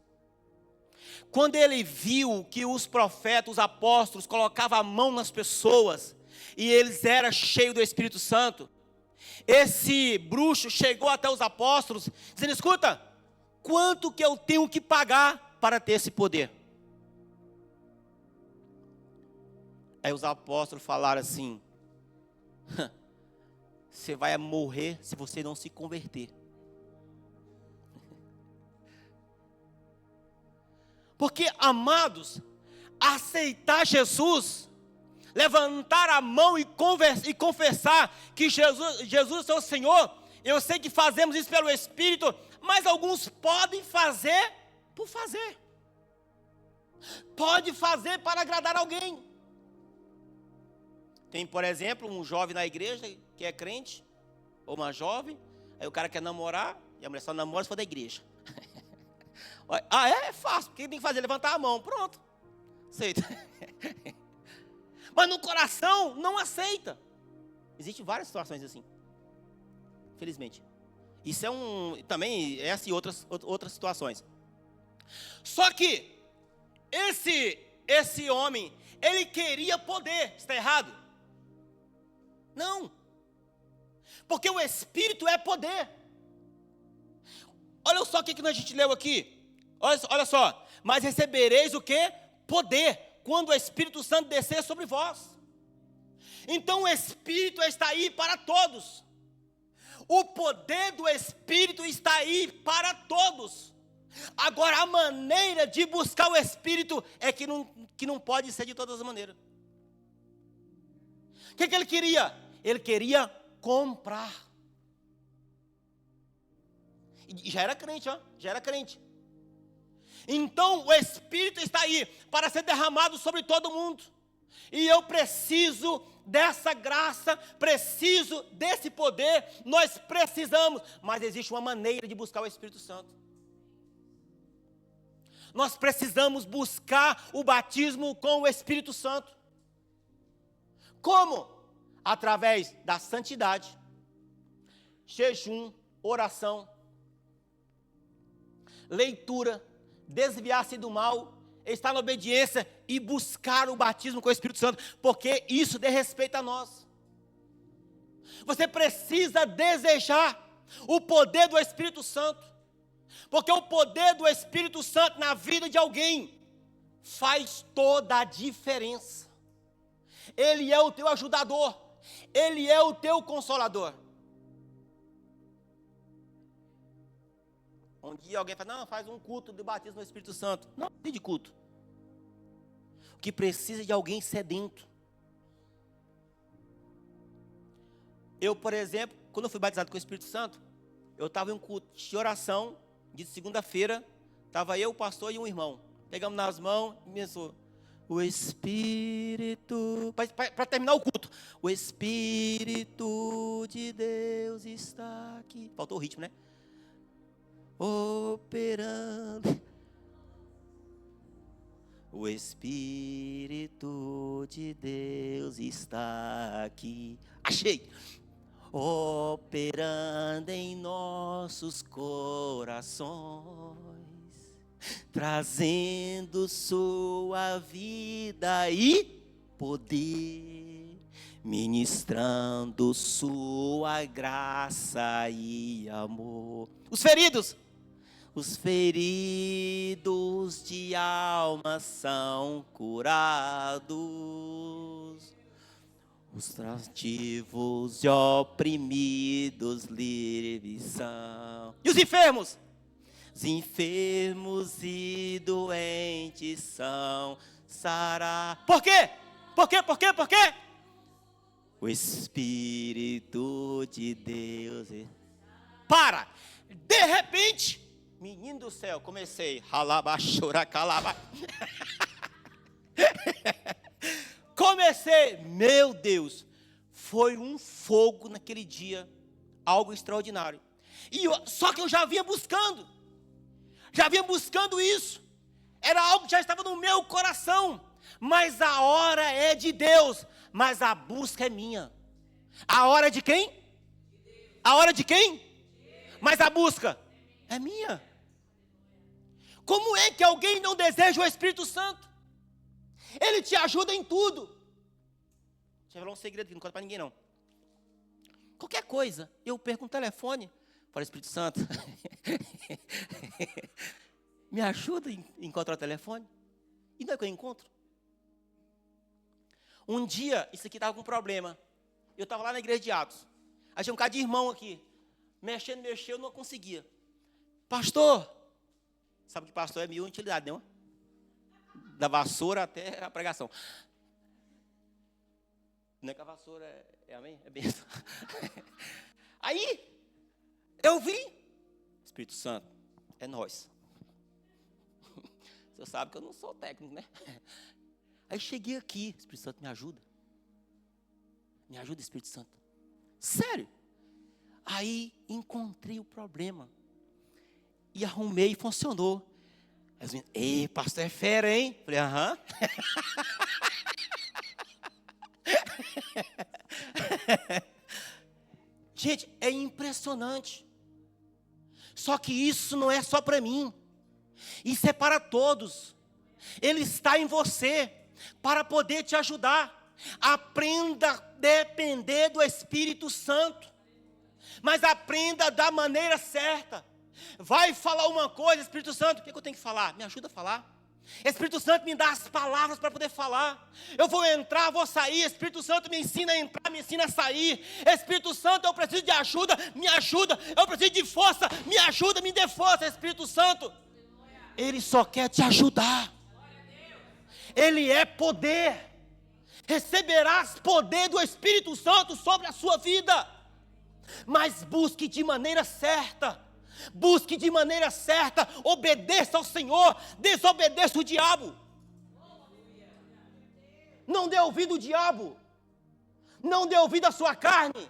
Quando ele viu que os profetas, os apóstolos, colocavam a mão nas pessoas, e eles eram cheios do Espírito Santo, esse bruxo chegou até os apóstolos, dizendo: escuta, quanto que eu tenho que pagar para ter esse poder? Aí os apóstolos falaram assim: você vai morrer se você não se converter. Porque, amados, aceitar Jesus, levantar a mão e confessar que Jesus é o Senhor, eu sei que fazemos isso pelo Espírito, mas alguns podem fazer por fazer. Pode fazer para agradar alguém. Tem, por exemplo, um jovem na igreja que é crente, ou uma jovem, aí o cara quer namorar, e a mulher só namora se for da igreja. É fácil, o que tem que fazer? Levantar a mão, pronto, aceita. Mas no coração não aceita. Existem várias situações assim, infelizmente. Isso é também essa e outras situações. Só que esse homem, ele queria poder. Está errado? Não. Porque o Espírito é poder. Olha só o que a gente leu aqui. Olha só. Mas recebereis o quê? Poder. Quando o Espírito Santo descer sobre vós. Então o Espírito está aí para todos. O poder do Espírito está aí para todos. Agora, a maneira de buscar o Espírito é que não pode ser de todas as maneiras. O que ele queria? Ele queria comprar. E já era crente, já era crente. Então, o Espírito está aí para ser derramado sobre todo mundo. E eu preciso dessa graça, preciso desse poder, nós precisamos. Mas existe uma maneira de buscar o Espírito Santo. Nós precisamos buscar o batismo com o Espírito Santo. Como? Através da santidade, jejum, oração, leitura, desviar-se do mal, estar na obediência e buscar o batismo com o Espírito Santo, porque isso diz respeito a nós. Você precisa desejar o poder do Espírito Santo, porque o poder do Espírito Santo na vida de alguém faz toda a diferença. Ele é o teu ajudador, ele é o teu consolador. Um dia alguém fala: não, faz um culto de batismo no Espírito Santo. Não precisa de culto. O que precisa de alguém sedento. Eu, por exemplo, quando eu fui batizado com o Espírito Santo, eu estava em um culto de oração, de segunda-feira, estava eu, o pastor e um irmão. Pegamos nas mãos e começou: o Espírito, para terminar o culto, o Espírito de Deus está aqui. Faltou o ritmo, né? Operando. O Espírito de Deus está aqui. Achei. Operando em nossos corações, trazendo sua vida e poder, ministrando sua graça e amor. Os feridos de alma são curados, os cativos e oprimidos livres são. E os enfermos? Os enfermos e doentes são sarados. Por quê? Por quê? O Espírito de Deus. Para! De repente, menino do céu, comecei. Ralabaxuracalaba. Comecei, meu Deus, foi um fogo naquele dia, algo extraordinário. Só que eu já vinha buscando isso, era algo que já estava no meu coração, mas a hora é de Deus, mas a busca é minha. A hora de quem? A hora de quem? Mas a busca é minha. Como é que alguém não deseja o Espírito Santo? Ele te ajuda em tudo. Deixa eu falar um segredo que não conta para ninguém não. Qualquer coisa, eu perco um telefone. Fala, Espírito Santo, me ajuda a encontrar o telefone. E não é que eu encontro. Um dia, isso aqui estava com problema. Eu estava lá na igreja de Atos. Aí tinha um cara de irmão aqui. Mexendo, eu não conseguia. Pastor, sabe que pastor é mil utilidade, não? Da vassoura até a pregação. Não é que a vassoura é amém? É bênção. Aí, eu vi. Espírito Santo, é nós. Você sabe que eu não sou técnico, né? Aí cheguei aqui. Espírito Santo, me ajuda. Me ajuda, Espírito Santo. Sério. Aí, encontrei o problema. E arrumei e funcionou. Aí os meninos, ei, pastor é fera, hein? Falei, aham. Gente, é impressionante. Só que isso não é só para mim. Isso é para todos. Ele está em você para poder te ajudar. Aprenda a depender do Espírito Santo. Mas aprenda da maneira certa. Vai falar uma coisa, Espírito Santo, o que eu tenho que falar? Me ajuda a falar. Espírito Santo, me dá as palavras para poder falar. Eu vou entrar, vou sair. Espírito Santo, me ensina a entrar, me ensina a sair. Espírito Santo, eu preciso de ajuda, me ajuda. Eu preciso de força, me ajuda, me dê força. Espírito Santo, Ele só quer te ajudar. Ele é poder. Receberás poder do Espírito Santo sobre a sua vida. Mas busque de maneira certa. Busque de maneira certa, obedeça ao Senhor, desobedeça o diabo. Não dê ouvido ao diabo. Não dê ouvido à sua carne.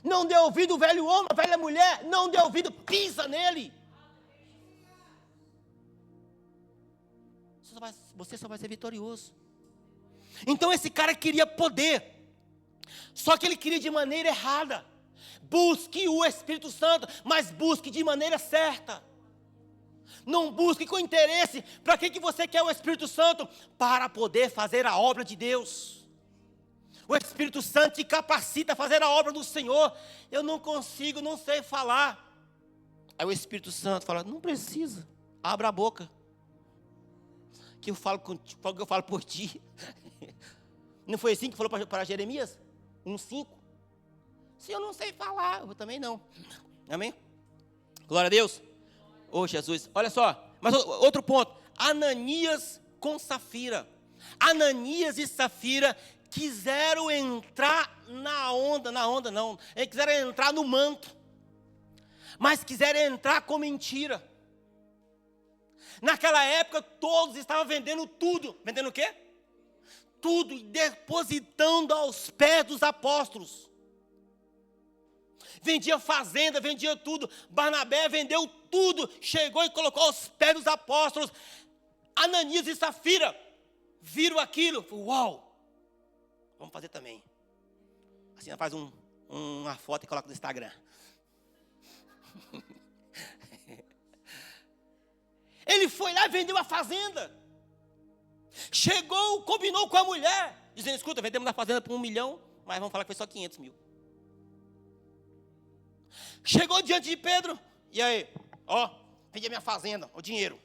Não dê ouvido ao velho homem, à velha mulher. Não dê ouvido, pisa nele. Você só vai ser vitorioso. Então esse cara queria poder. Só que ele queria de maneira errada. Busque o Espírito Santo, mas busque de maneira certa. Não busque com interesse. Para que você quer o Espírito Santo? Para poder fazer a obra de Deus. O Espírito Santo te capacita a fazer a obra do Senhor. Eu não consigo, não sei falar. Aí o Espírito Santo fala, não precisa, abra a boca. Que eu falo por ti. Não foi assim que falou para Jeremias? 1:5. Se eu não sei falar, eu também não. Amém? Glória a Deus. Oh, Jesus. Olha só. Mas outro ponto. Ananias com Safira. Ananias e Safira quiseram entrar na onda não. Eles quiseram entrar no manto. Mas quiseram entrar com mentira. Naquela época, todos estavam vendendo tudo. Vendendo o quê? Tudo. E depositando aos pés dos apóstolos. Vendia fazenda, vendia tudo. Barnabé vendeu tudo. Chegou e colocou aos pés dos apóstolos. Ananias e Safira viram aquilo. Uau! Vamos fazer também. Assim, faz uma foto e coloca no Instagram. Ele foi lá e vendeu a fazenda. Chegou, combinou com a mulher. Dizendo, escuta, vendemos a fazenda por 1 milhão. Mas vamos falar que foi só 500 mil. Chegou diante de Pedro. E aí? Ó, vendi a minha fazenda, o dinheiro.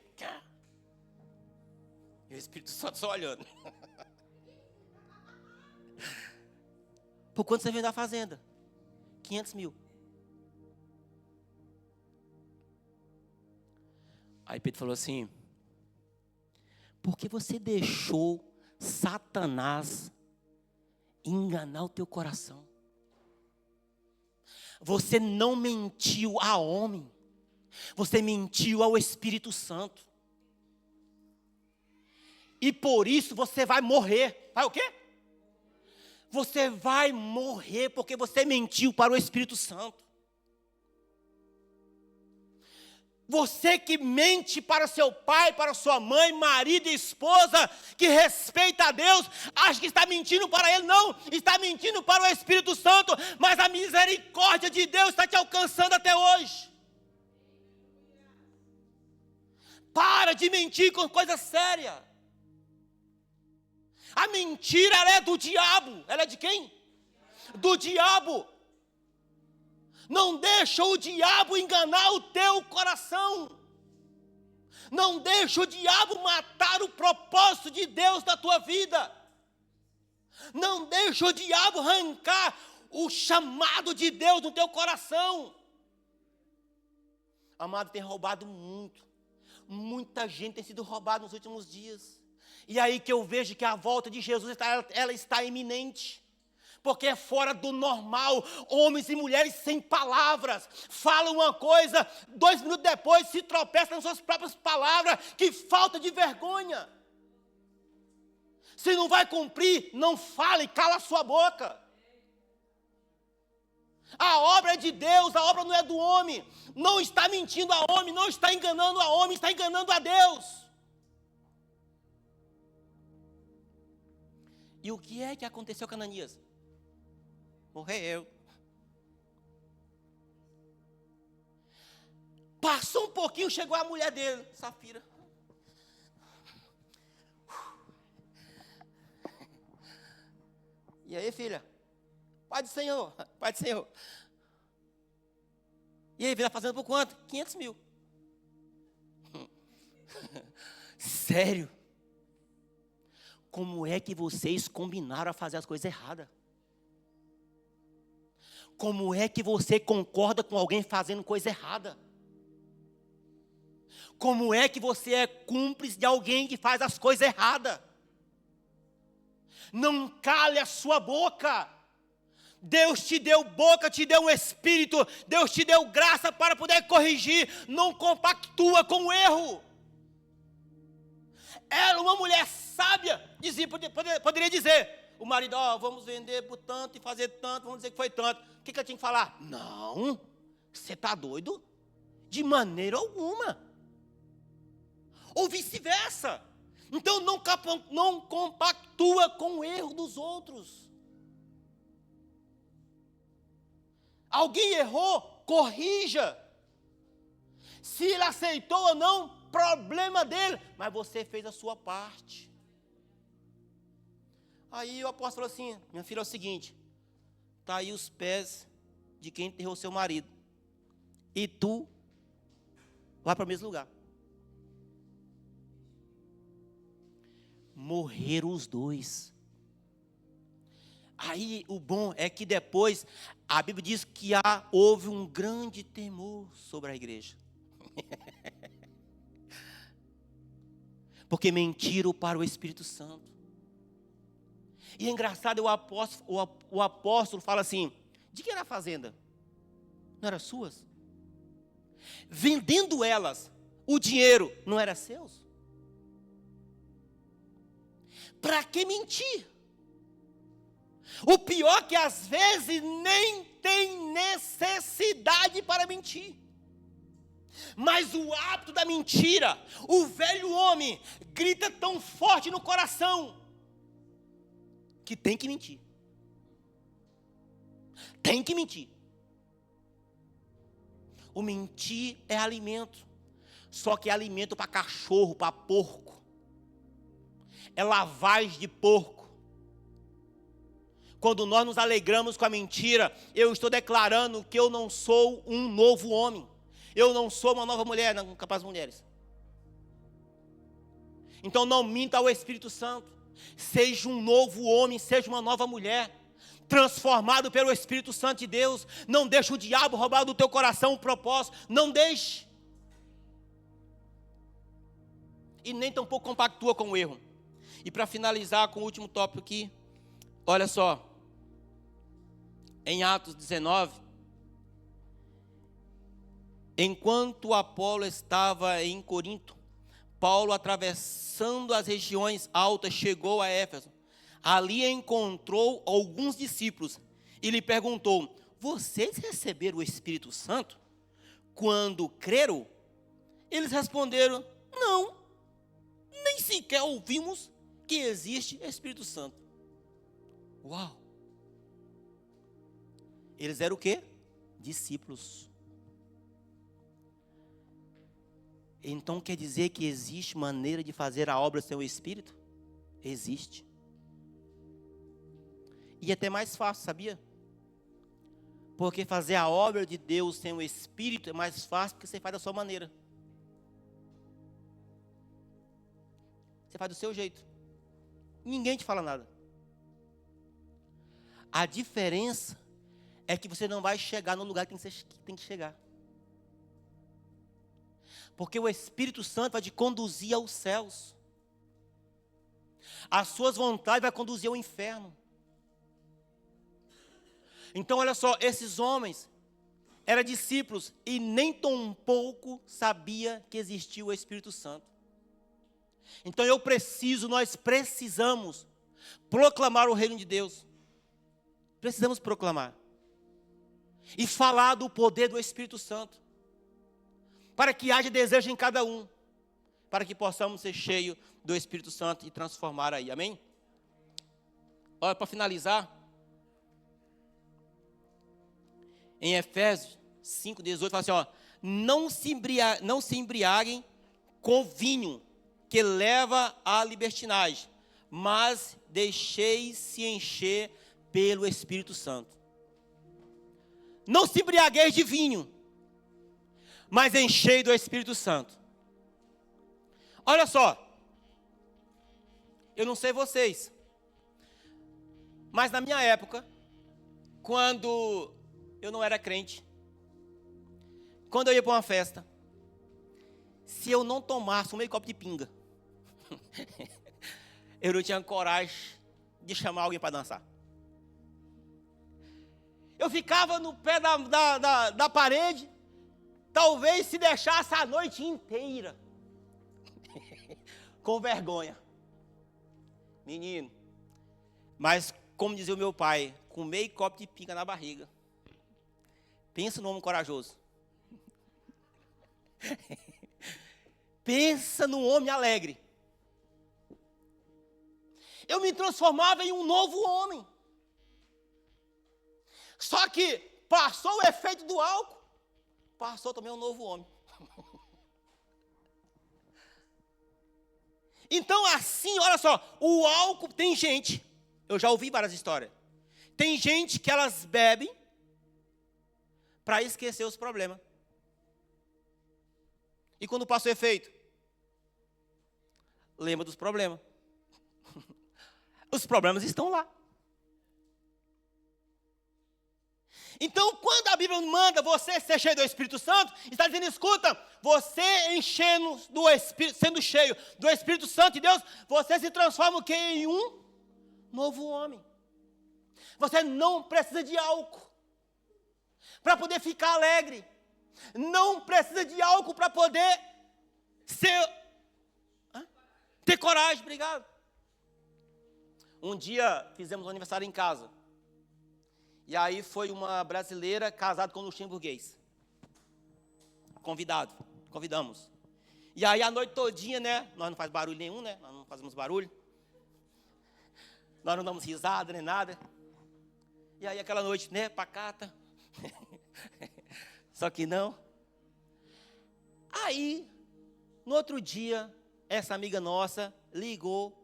E o Espírito Santo só olhando. Por quanto você vendeu a fazenda? 500 mil. Aí Pedro falou assim, porque você deixou Satanás enganar o teu coração. Você não mentiu a homem, você mentiu ao Espírito Santo. E por isso você vai morrer. Vai o quê? Você vai morrer porque você mentiu para o Espírito Santo. Você que mente para seu pai, para sua mãe, marido e esposa, que respeita a Deus, acha que está mentindo para Ele. Não, está mentindo para o Espírito Santo, mas a misericórdia de Deus está te alcançando até hoje. Para de mentir com coisa séria. A mentira, ela é do diabo. Ela é de quem? Do diabo. Não deixa o diabo enganar o teu coração. Não deixa o diabo matar o propósito de Deus na tua vida. Não deixa o diabo arrancar o chamado de Deus no teu coração. Amado, tem roubado muito. Muita gente tem sido roubada nos últimos dias. E aí que eu vejo que a volta de Jesus ela está iminente. Porque é fora do normal, homens e mulheres sem palavras, falam uma coisa, 2 minutos depois se tropeçam nas suas próprias palavras, que falta de vergonha. Se não vai cumprir, não fale, cala a sua boca. A obra é de Deus, a obra não é do homem. Não está mentindo a homem, não está enganando a homem, está enganando a Deus. E o que é que aconteceu com Ananias? Morreu. Passou um pouquinho, chegou a mulher dele, Safira. E aí, filha? Pai do Senhor, Pai do Senhor. E aí, filha, fazendo por quanto? 500 mil. Sério? Como é que vocês combinaram a fazer as coisas erradas? Como é que você concorda com alguém fazendo coisa errada? Como é que você é cúmplice de alguém que faz as coisas erradas? Não cale a sua boca. Deus te deu boca, te deu um espírito, Deus te deu graça para poder corrigir. Não compactua com o erro. Ela, uma mulher sábia, poderia dizer... O marido, vamos vender por tanto e fazer tanto, vamos dizer que foi tanto. O que eu tinha que falar? Não, você está doido? De maneira alguma. Ou vice-versa. Então não compactua com o erro dos outros. Alguém errou, corrija. Se ele aceitou ou não, problema dele. Mas você fez a sua parte. Aí o apóstolo falou assim, minha filha, é o seguinte, está aí os pés de quem enterrou seu marido. E tu vai para o mesmo lugar. Morreram os dois. Aí o bom é que depois, a Bíblia diz que houve um grande temor sobre a igreja. Porque mentiram para o Espírito Santo. E é engraçado, o apóstolo fala assim, de quem era a fazenda? Não era suas? Vendendo elas, o dinheiro não era seus? Para que mentir? O pior é que às vezes nem tem necessidade para mentir. Mas o hábito da mentira, o velho homem grita tão forte no coração, que tem que mentir. Tem que mentir. O mentir é alimento. Só que é alimento para cachorro, para porco. É lavagem de porco. Quando nós nos alegramos com a mentira, eu estou declarando que eu não sou um novo homem. Eu não sou uma nova mulher, não, capaz de mulheres. Então não minta ao Espírito Santo. Seja um novo homem, seja uma nova mulher, transformado pelo Espírito Santo de Deus. Não deixe o diabo roubar do teu coração o propósito. Não deixe. E nem tampouco compactua com o erro. E para finalizar com o último tópico aqui, olha só. Em Atos 19, enquanto Apolo estava em Corinto, Paulo, atravessando as regiões altas, chegou a Éfeso. Ali encontrou alguns discípulos e lhe perguntou: vocês receberam o Espírito Santo quando creram? Eles responderam: não, nem sequer ouvimos que existe Espírito Santo. Uau! Eles eram o quê? Discípulos. Então quer dizer que existe maneira de fazer a obra sem o Espírito? Existe. E é até mais fácil, sabia? Porque fazer a obra de Deus sem o Espírito é mais fácil porque você faz da sua maneira. Você faz do seu jeito. Ninguém te fala nada. A diferença é que você não vai chegar no lugar que tem que chegar. Porque o Espírito Santo vai te conduzir aos céus. As suas vontades vai conduzir ao inferno. Então olha só, esses homens eram discípulos e nem tão pouco sabia que existia o Espírito Santo. Então nós precisamos proclamar o reino de Deus. Precisamos proclamar. E falar do poder do Espírito Santo. Para que haja desejo em cada um. Para que possamos ser cheios do Espírito Santo e transformar aí. Amém? Olha, para finalizar. Em Efésios 5:18 fala assim, ó. Não se embriaguem com vinho, que leva à libertinagem, mas deixeis-se encher pelo Espírito Santo. Não se embriagueis de vinho, mas enchei do Espírito Santo. Olha só, eu não sei vocês, mas na minha época, quando eu não era crente, quando eu ia para uma festa, se eu não tomasse meio copo de pinga, eu não tinha coragem de chamar alguém para dançar. Eu ficava no pé da parede, talvez se deixasse a noite inteira, com vergonha. Menino, mas como dizia o meu pai, com meio copo de pinga na barriga. Pensa no homem corajoso. Pensa no homem alegre. Eu me transformava em um novo homem. Só que passou o efeito do álcool, passou também um novo homem. Então assim, olha só, o álcool tem gente, eu já ouvi várias histórias. Tem gente que elas bebem para esquecer os problemas. E quando passa o efeito, lembra dos problemas. Os problemas estão lá. Então, quando a Bíblia manda você ser cheio do Espírito Santo, está dizendo, escuta, você enchendo do Espírito, sendo cheio do Espírito Santo de Deus, você se transforma o quê? Em um novo homem. Você não precisa de álcool para poder ficar alegre. Não precisa de álcool para poder ter coragem, obrigado. Um dia fizemos um aniversário em casa. E aí foi uma brasileira casada com um luxemburguês. Convidamos. E aí a noite todinha, né? Nós não fazemos barulho nenhum, né? Nós não fazemos barulho. Nós não damos risada nem nada. E aí aquela noite, né? Pacata. Só que não. Aí, no outro dia, essa amiga nossa ligou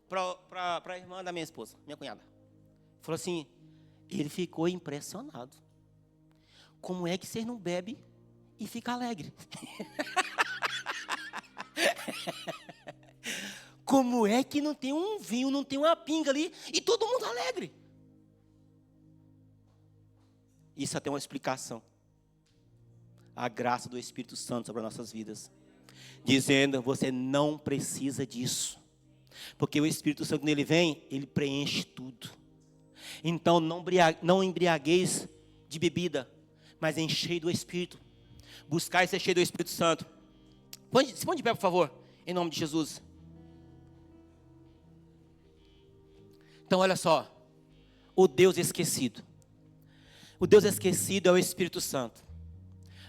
para a irmã da minha esposa, minha cunhada. Falou assim, ele ficou impressionado. Como é que vocês não bebem e ficam alegres? Como é que não tem um vinho, não tem uma pinga ali e todo mundo alegre? Isso até uma explicação. A graça do Espírito Santo sobre as nossas vidas. Dizendo, você não precisa disso. Porque o Espírito Santo, quando ele vem, ele preenche tudo. Então, não embriagueis de bebida, mas enchei do Espírito. Buscai ser cheio do Espírito Santo. Se põe de pé, por favor, em nome de Jesus. Então, olha só. O Deus esquecido. O Deus esquecido é o Espírito Santo.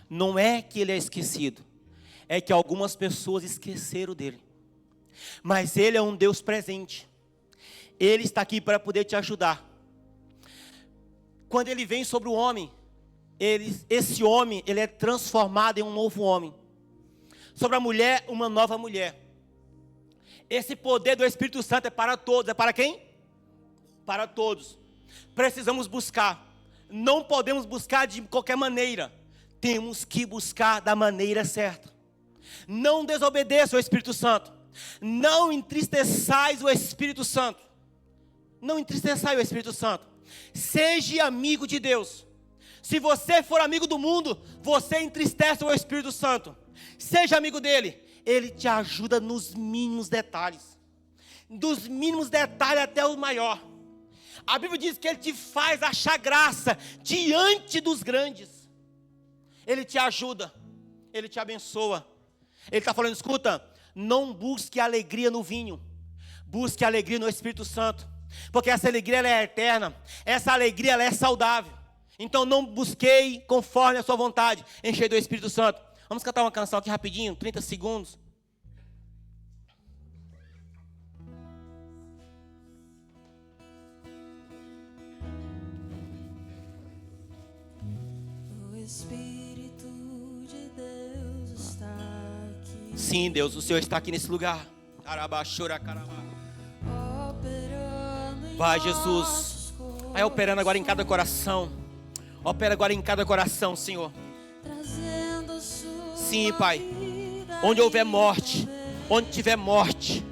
Não é que ele é esquecido. é que algumas pessoas esqueceram dele. Mas Ele é um Deus presente. Ele está aqui para poder te ajudar. Quando Ele vem sobre o homem, esse homem, ele é transformado em um novo homem. Sobre a mulher, uma nova mulher. Esse poder do Espírito Santo é para todos. É para quem? Para todos. Precisamos buscar. Não podemos buscar de qualquer maneira. Temos que buscar da maneira certa. Não desobedeça o Espírito Santo. Não entristeçais o Espírito Santo. Não entristeçai o Espírito Santo. Seja amigo de Deus. Se você for amigo do mundo, você entristece o Espírito Santo. Seja amigo dele. Ele te ajuda nos mínimos detalhes. Dos mínimos detalhes até o maior. A Bíblia diz que ele te faz achar graça diante dos grandes. Ele te ajuda. Ele te abençoa. Ele está falando, escuta, não busque alegria no vinho. Busque alegria no Espírito Santo. Porque essa alegria ela é eterna. Essa alegria ela é saudável. Então não busquei conforme a sua vontade. Encher do Espírito Santo. Vamos cantar uma canção aqui rapidinho, 30 segundos. O Espírito de Deus está aqui. Sim, Deus, o Senhor está aqui nesse lugar. Vai, Jesus. Vai operando agora em cada coração. Opera agora em cada coração, Senhor. Sim, Pai. Onde houver morte, onde tiver morte,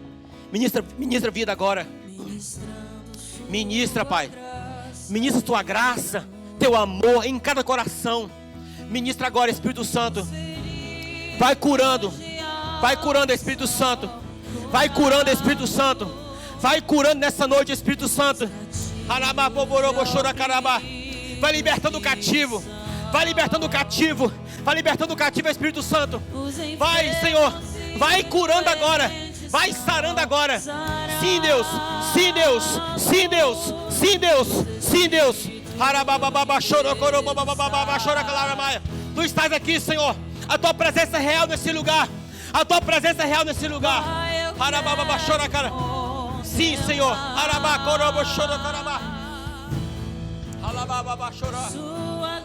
ministra vida agora. Ministra, Pai. Ministra tua graça, teu amor em cada coração. Ministra agora, Espírito Santo. Vai curando, Espírito Santo. Vai curando, Espírito Santo. Vai curando nessa noite, Espírito Santo. Vai libertando o cativo. Vai libertando o cativo. Vai libertando o cativo, Espírito Santo. Vai, Senhor. Vai curando agora. Vai sarando agora. Sim, Deus. Sim, Deus. Sim, Deus. Sim, Deus. Sim, Deus. Tu estás aqui, Senhor. A tua presença é real nesse lugar. A tua presença é real nesse lugar. Sim, Senhor. Sua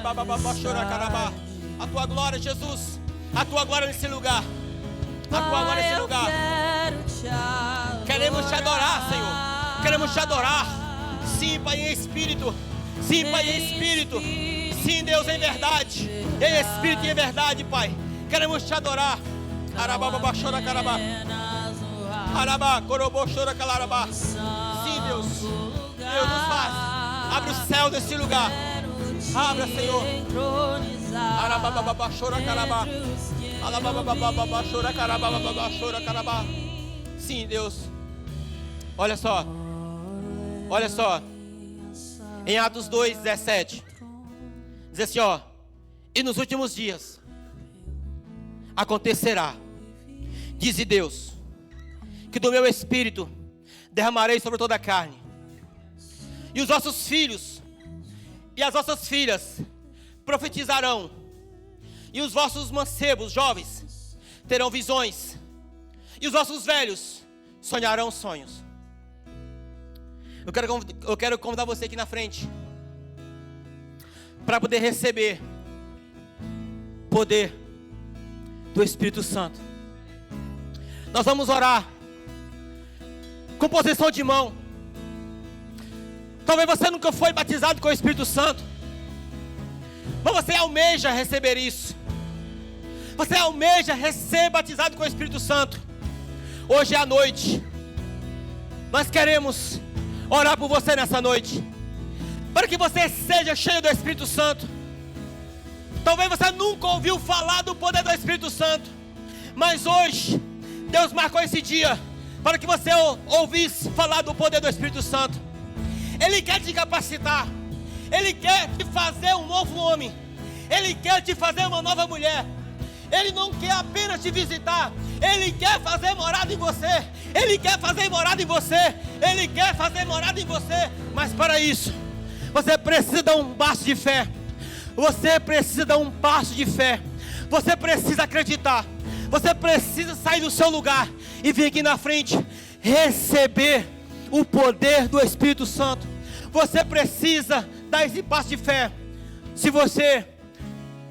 glória A tua glória, Jesus. A tua glória nesse lugar. A tua glória nesse lugar. Queremos te adorar, Senhor. Queremos te adorar. Sim, Pai, em espírito. Sim, Pai, em espírito. Sim, Deus, em verdade. Em espírito e em verdade, Pai. Queremos te adorar. Sim, Deus. Deus nos faz. Abre o céu desse lugar. Abra, Senhor. Sim, Deus. Olha só. Olha só. Em Atos 2:17. Diz assim, ó. E nos últimos dias acontecerá, diz Deus, que do meu espírito derramarei sobre toda a carne. E os vossos filhos e as vossas filhas profetizarão. E os vossos mancebos, jovens, terão visões. E os vossos velhos sonharão sonhos. Eu quero convidar você aqui na frente para poder receber poder do Espírito Santo. Nós vamos orar com posição de mão. Talvez você nunca foi batizado com o Espírito Santo, mas você almeja receber isso. Você almeja ser batizado com o Espírito Santo. Hoje é a noite. Nós queremos orar por você nessa noite, para que você seja cheio do Espírito Santo. Talvez você nunca ouviu falar do poder do Espírito Santo, mas hoje Deus marcou esse dia para que você ouvisse falar do poder do Espírito Santo. Ele quer te capacitar. Ele quer te fazer um novo homem. Ele quer te fazer uma nova mulher. Ele não quer apenas te visitar. Ele quer fazer morada em você. Ele quer fazer morada em você. Ele quer fazer morada em você. Mas para isso, você precisa dar um passo de fé. Você precisa dar um passo de fé. Você precisa acreditar. Você precisa sair do seu lugar e vir aqui na frente receber o poder do Espírito Santo. Você precisa dar esse passo de fé. Se você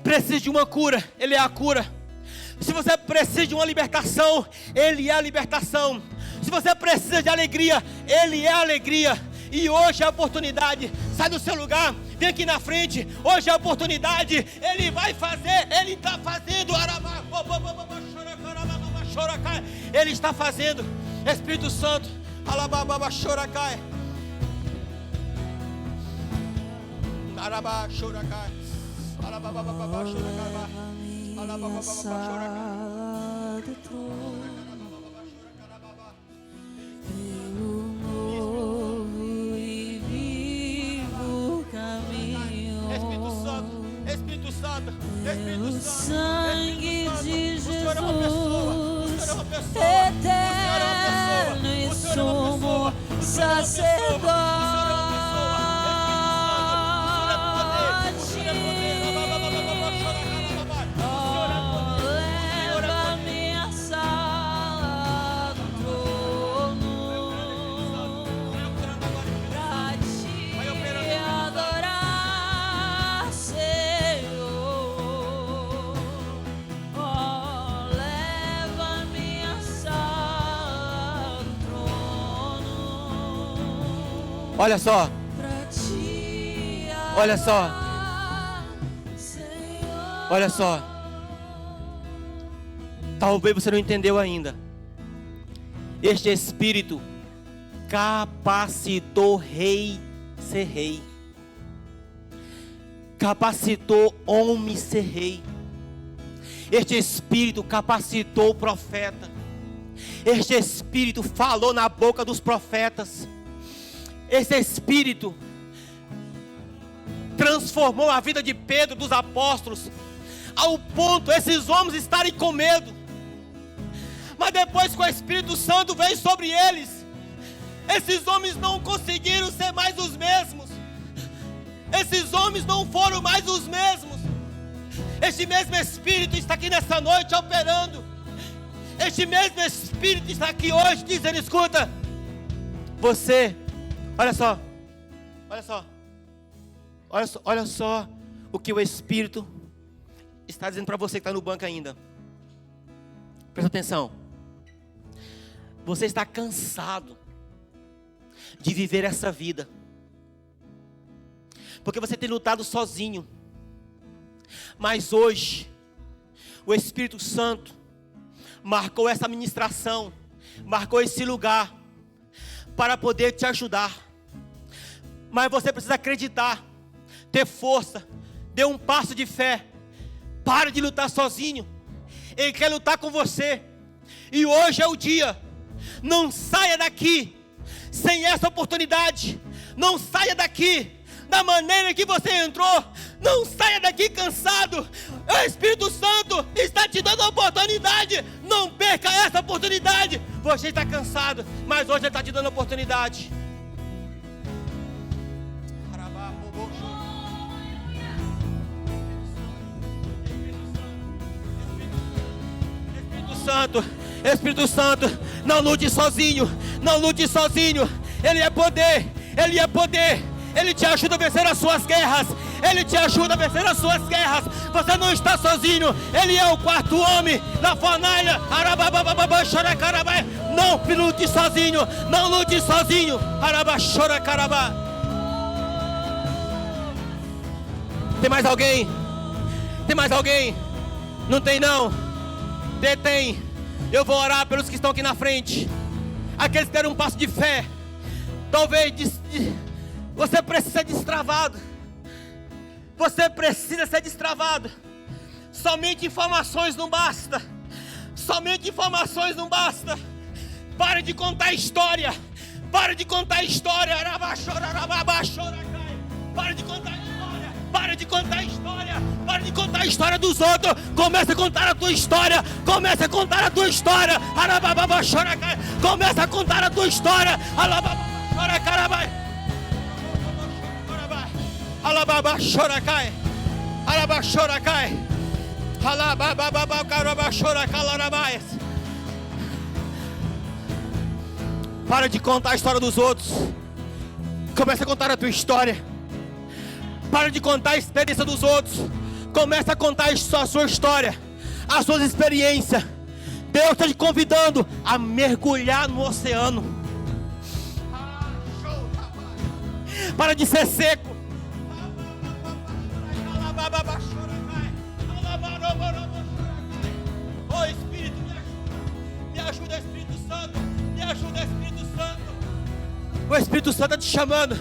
precisa de uma cura, Ele é a cura. Se você precisa de uma libertação, Ele é a libertação. Se você precisa de alegria, Ele é a alegria. E hoje é a oportunidade. Sai do seu lugar, vem aqui na frente. Hoje é a oportunidade. Ele vai fazer, Ele está fazendo. Ele está fazendo. Espírito Santo, alababa choracai. Araba choracai. Alababa choracai. Minha sala do trono, pelo novo e vivo caminho. Espírito Santo, Espírito Santo, Espírito Pelo Santo. sangue de O Senhor é uma pessoa. O Jesus, Senhor é uma pessoa. eterno e O Senhor é uma sumo pessoa. sacerdote. Leva-me à sala do trono pra te adorar, Senhor. Oh, leva-me à sala do trono. Olha só, Pra te olha só, adorar, Senhor. olha só. Talvez você não entendeu ainda. Este Espírito capacitou rei ser rei. Capacitou homem ser rei. Este Espírito capacitou o profeta. Este Espírito falou na boca dos profetas. Esse Espírito transformou a vida de Pedro, dos apóstolos, ao ponto esses homens estarem com medo. Mas depois que o Espírito Santo veio sobre eles, esses homens não conseguiram ser mais os mesmos. Esses homens não foram mais os mesmos. Este mesmo Espírito está aqui nessa noite operando. Este mesmo Espírito está aqui hoje dizendo: escuta, você, olha só, olha só, olha só o que o Espírito está dizendo para você que está no banco ainda. Presta atenção. Você está cansado de viver essa vida, porque você tem lutado sozinho. Mas hoje o Espírito Santo marcou essa ministração, marcou esse lugar para poder te ajudar. Mas você precisa acreditar, ter força, dê um passo de fé. Pare de lutar sozinho. Ele quer lutar com você. E hoje é o dia. Não saia daqui sem essa oportunidade. Não saia daqui da maneira que você entrou. Não saia daqui cansado. O Espírito Santo está te dando a oportunidade. Não perca essa oportunidade. Você está cansado, mas hoje Ele está te dando a oportunidade. Espírito Santo, não lute sozinho, não lute sozinho. Ele é poder, Ele é poder. Ele te ajuda a vencer as suas guerras. Ele te ajuda a vencer as suas guerras. Você não está sozinho. Ele é o quarto homem da fornalha. Não lute sozinho, não lute sozinho. Tem mais alguém? Tem mais alguém? Não tem não? Tem. Eu vou orar pelos que estão aqui na frente. Aqueles que deram um passo de fé. Talvez você precisa ser destravado. Você precisa ser destravado. Somente informações não basta. Somente informações não basta. Pare de contar história. Pare de contar história. Pare de contar história. Pare de contar história. Pare de contar a história dos outros. Comece a contar a tua história. Comece a contar a tua história. Comece a contar a tua história. Para de contar a história dos outros. Começa a contar a tua história. Para de contar a experiência dos outros. Começa a contar a sua história, as suas experiências. Deus está te convidando a mergulhar no oceano. Para de ser seco. Oh Espírito, me ajuda, Espírito Santo. Me ajuda, Espírito Santo. O Espírito Santo está te chamando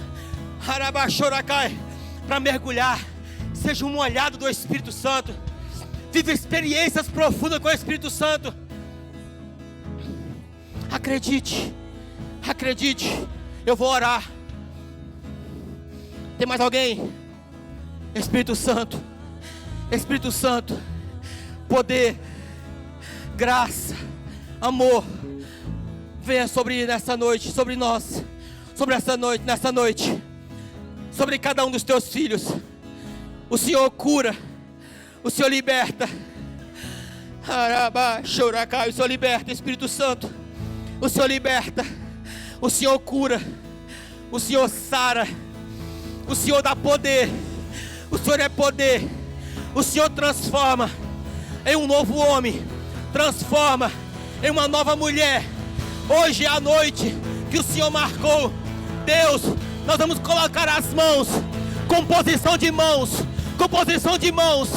para mergulhar. Seja um molhado do Espírito Santo. Vive experiências profundas com o Espírito Santo. Acredite. Acredite. Eu vou orar. Tem mais alguém? Espírito Santo. Espírito Santo. Poder. Graça. Amor. Venha sobre nessa noite. Sobre nós. Sobre essa noite. Nessa noite. Sobre cada um dos teus filhos. O Senhor cura. O Senhor liberta. O Senhor liberta, Espírito Santo. O Senhor liberta. O Senhor cura. O Senhor sara. O Senhor dá poder. O Senhor é poder. O Senhor transforma em um novo homem. Transforma em uma nova mulher. Hoje é a noite que o Senhor marcou. Deus, nós vamos colocar as mãos. Com posição de mãos. Com posição de mãos.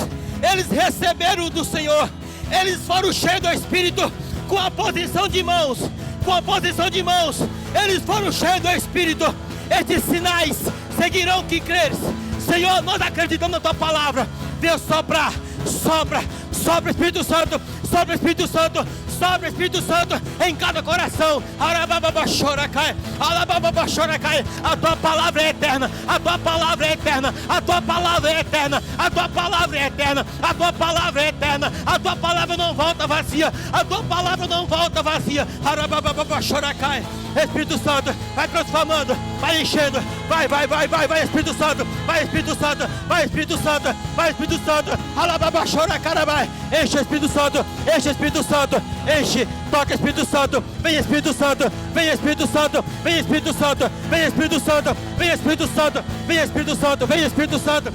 Eles receberam do Senhor. Eles foram cheios do Espírito. Com a posição de mãos. Com a posição de mãos. Eles foram cheios do Espírito. Estes sinais seguirão que creres. Senhor, nós acreditamos na Tua palavra. Deus, sopra, sopra, sopra, Espírito Santo. Sopra, Espírito Santo. Sopra, Espírito Santo, em cada coração. A Tua palavra é eterna. A Tua palavra é eterna. A Tua palavra é eterna. A Tua palavra é eterna. A Tua palavra é eterna. A Tua palavra não volta vazia. A Tua palavra não volta vazia. Espírito Santo, vai transformando, vai enchendo. Vai, Espírito Santo. Vai, Espírito Santo. Vai, Espírito Santo. Vai, Espírito Santo. Enche, Espírito Santo. Enche, Espírito Santo. Enche, toca, Espírito Santo. Vem, Espírito Santo. Vem, Espírito Santo. Vem, Espírito Santo. Vem, Espírito Santo. Vem, Espírito Santo. Vem, Espírito Santo. Vem, Espírito Santo.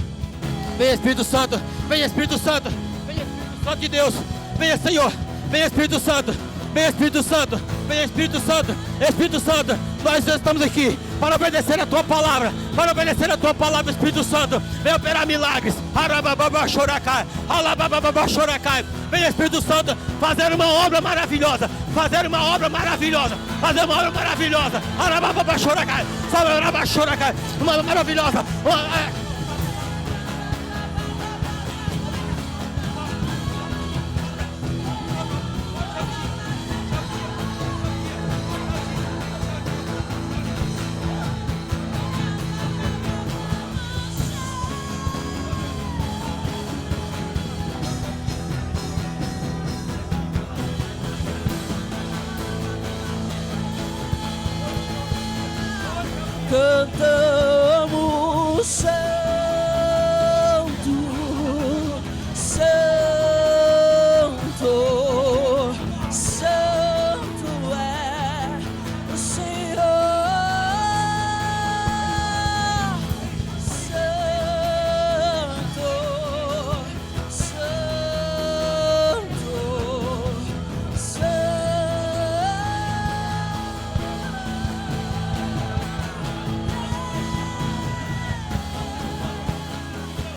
Vem, Espírito Santo. Vem, Espírito Santo. Vem, Espírito Santo de Deus. Venha, Senhor. Vem, Espírito Santo. Vem, Espírito Santo. Vem, Espírito Santo. Espírito Santo, nós estamos aqui para obedecer a Tua palavra. Para obedecer a Tua palavra, Espírito Santo. Vem operar milagres. Vem, Espírito Santo, fazer uma obra maravilhosa. Fazer uma obra maravilhosa. Fazer uma obra maravilhosa. Uma obra maravilhosa. cantando.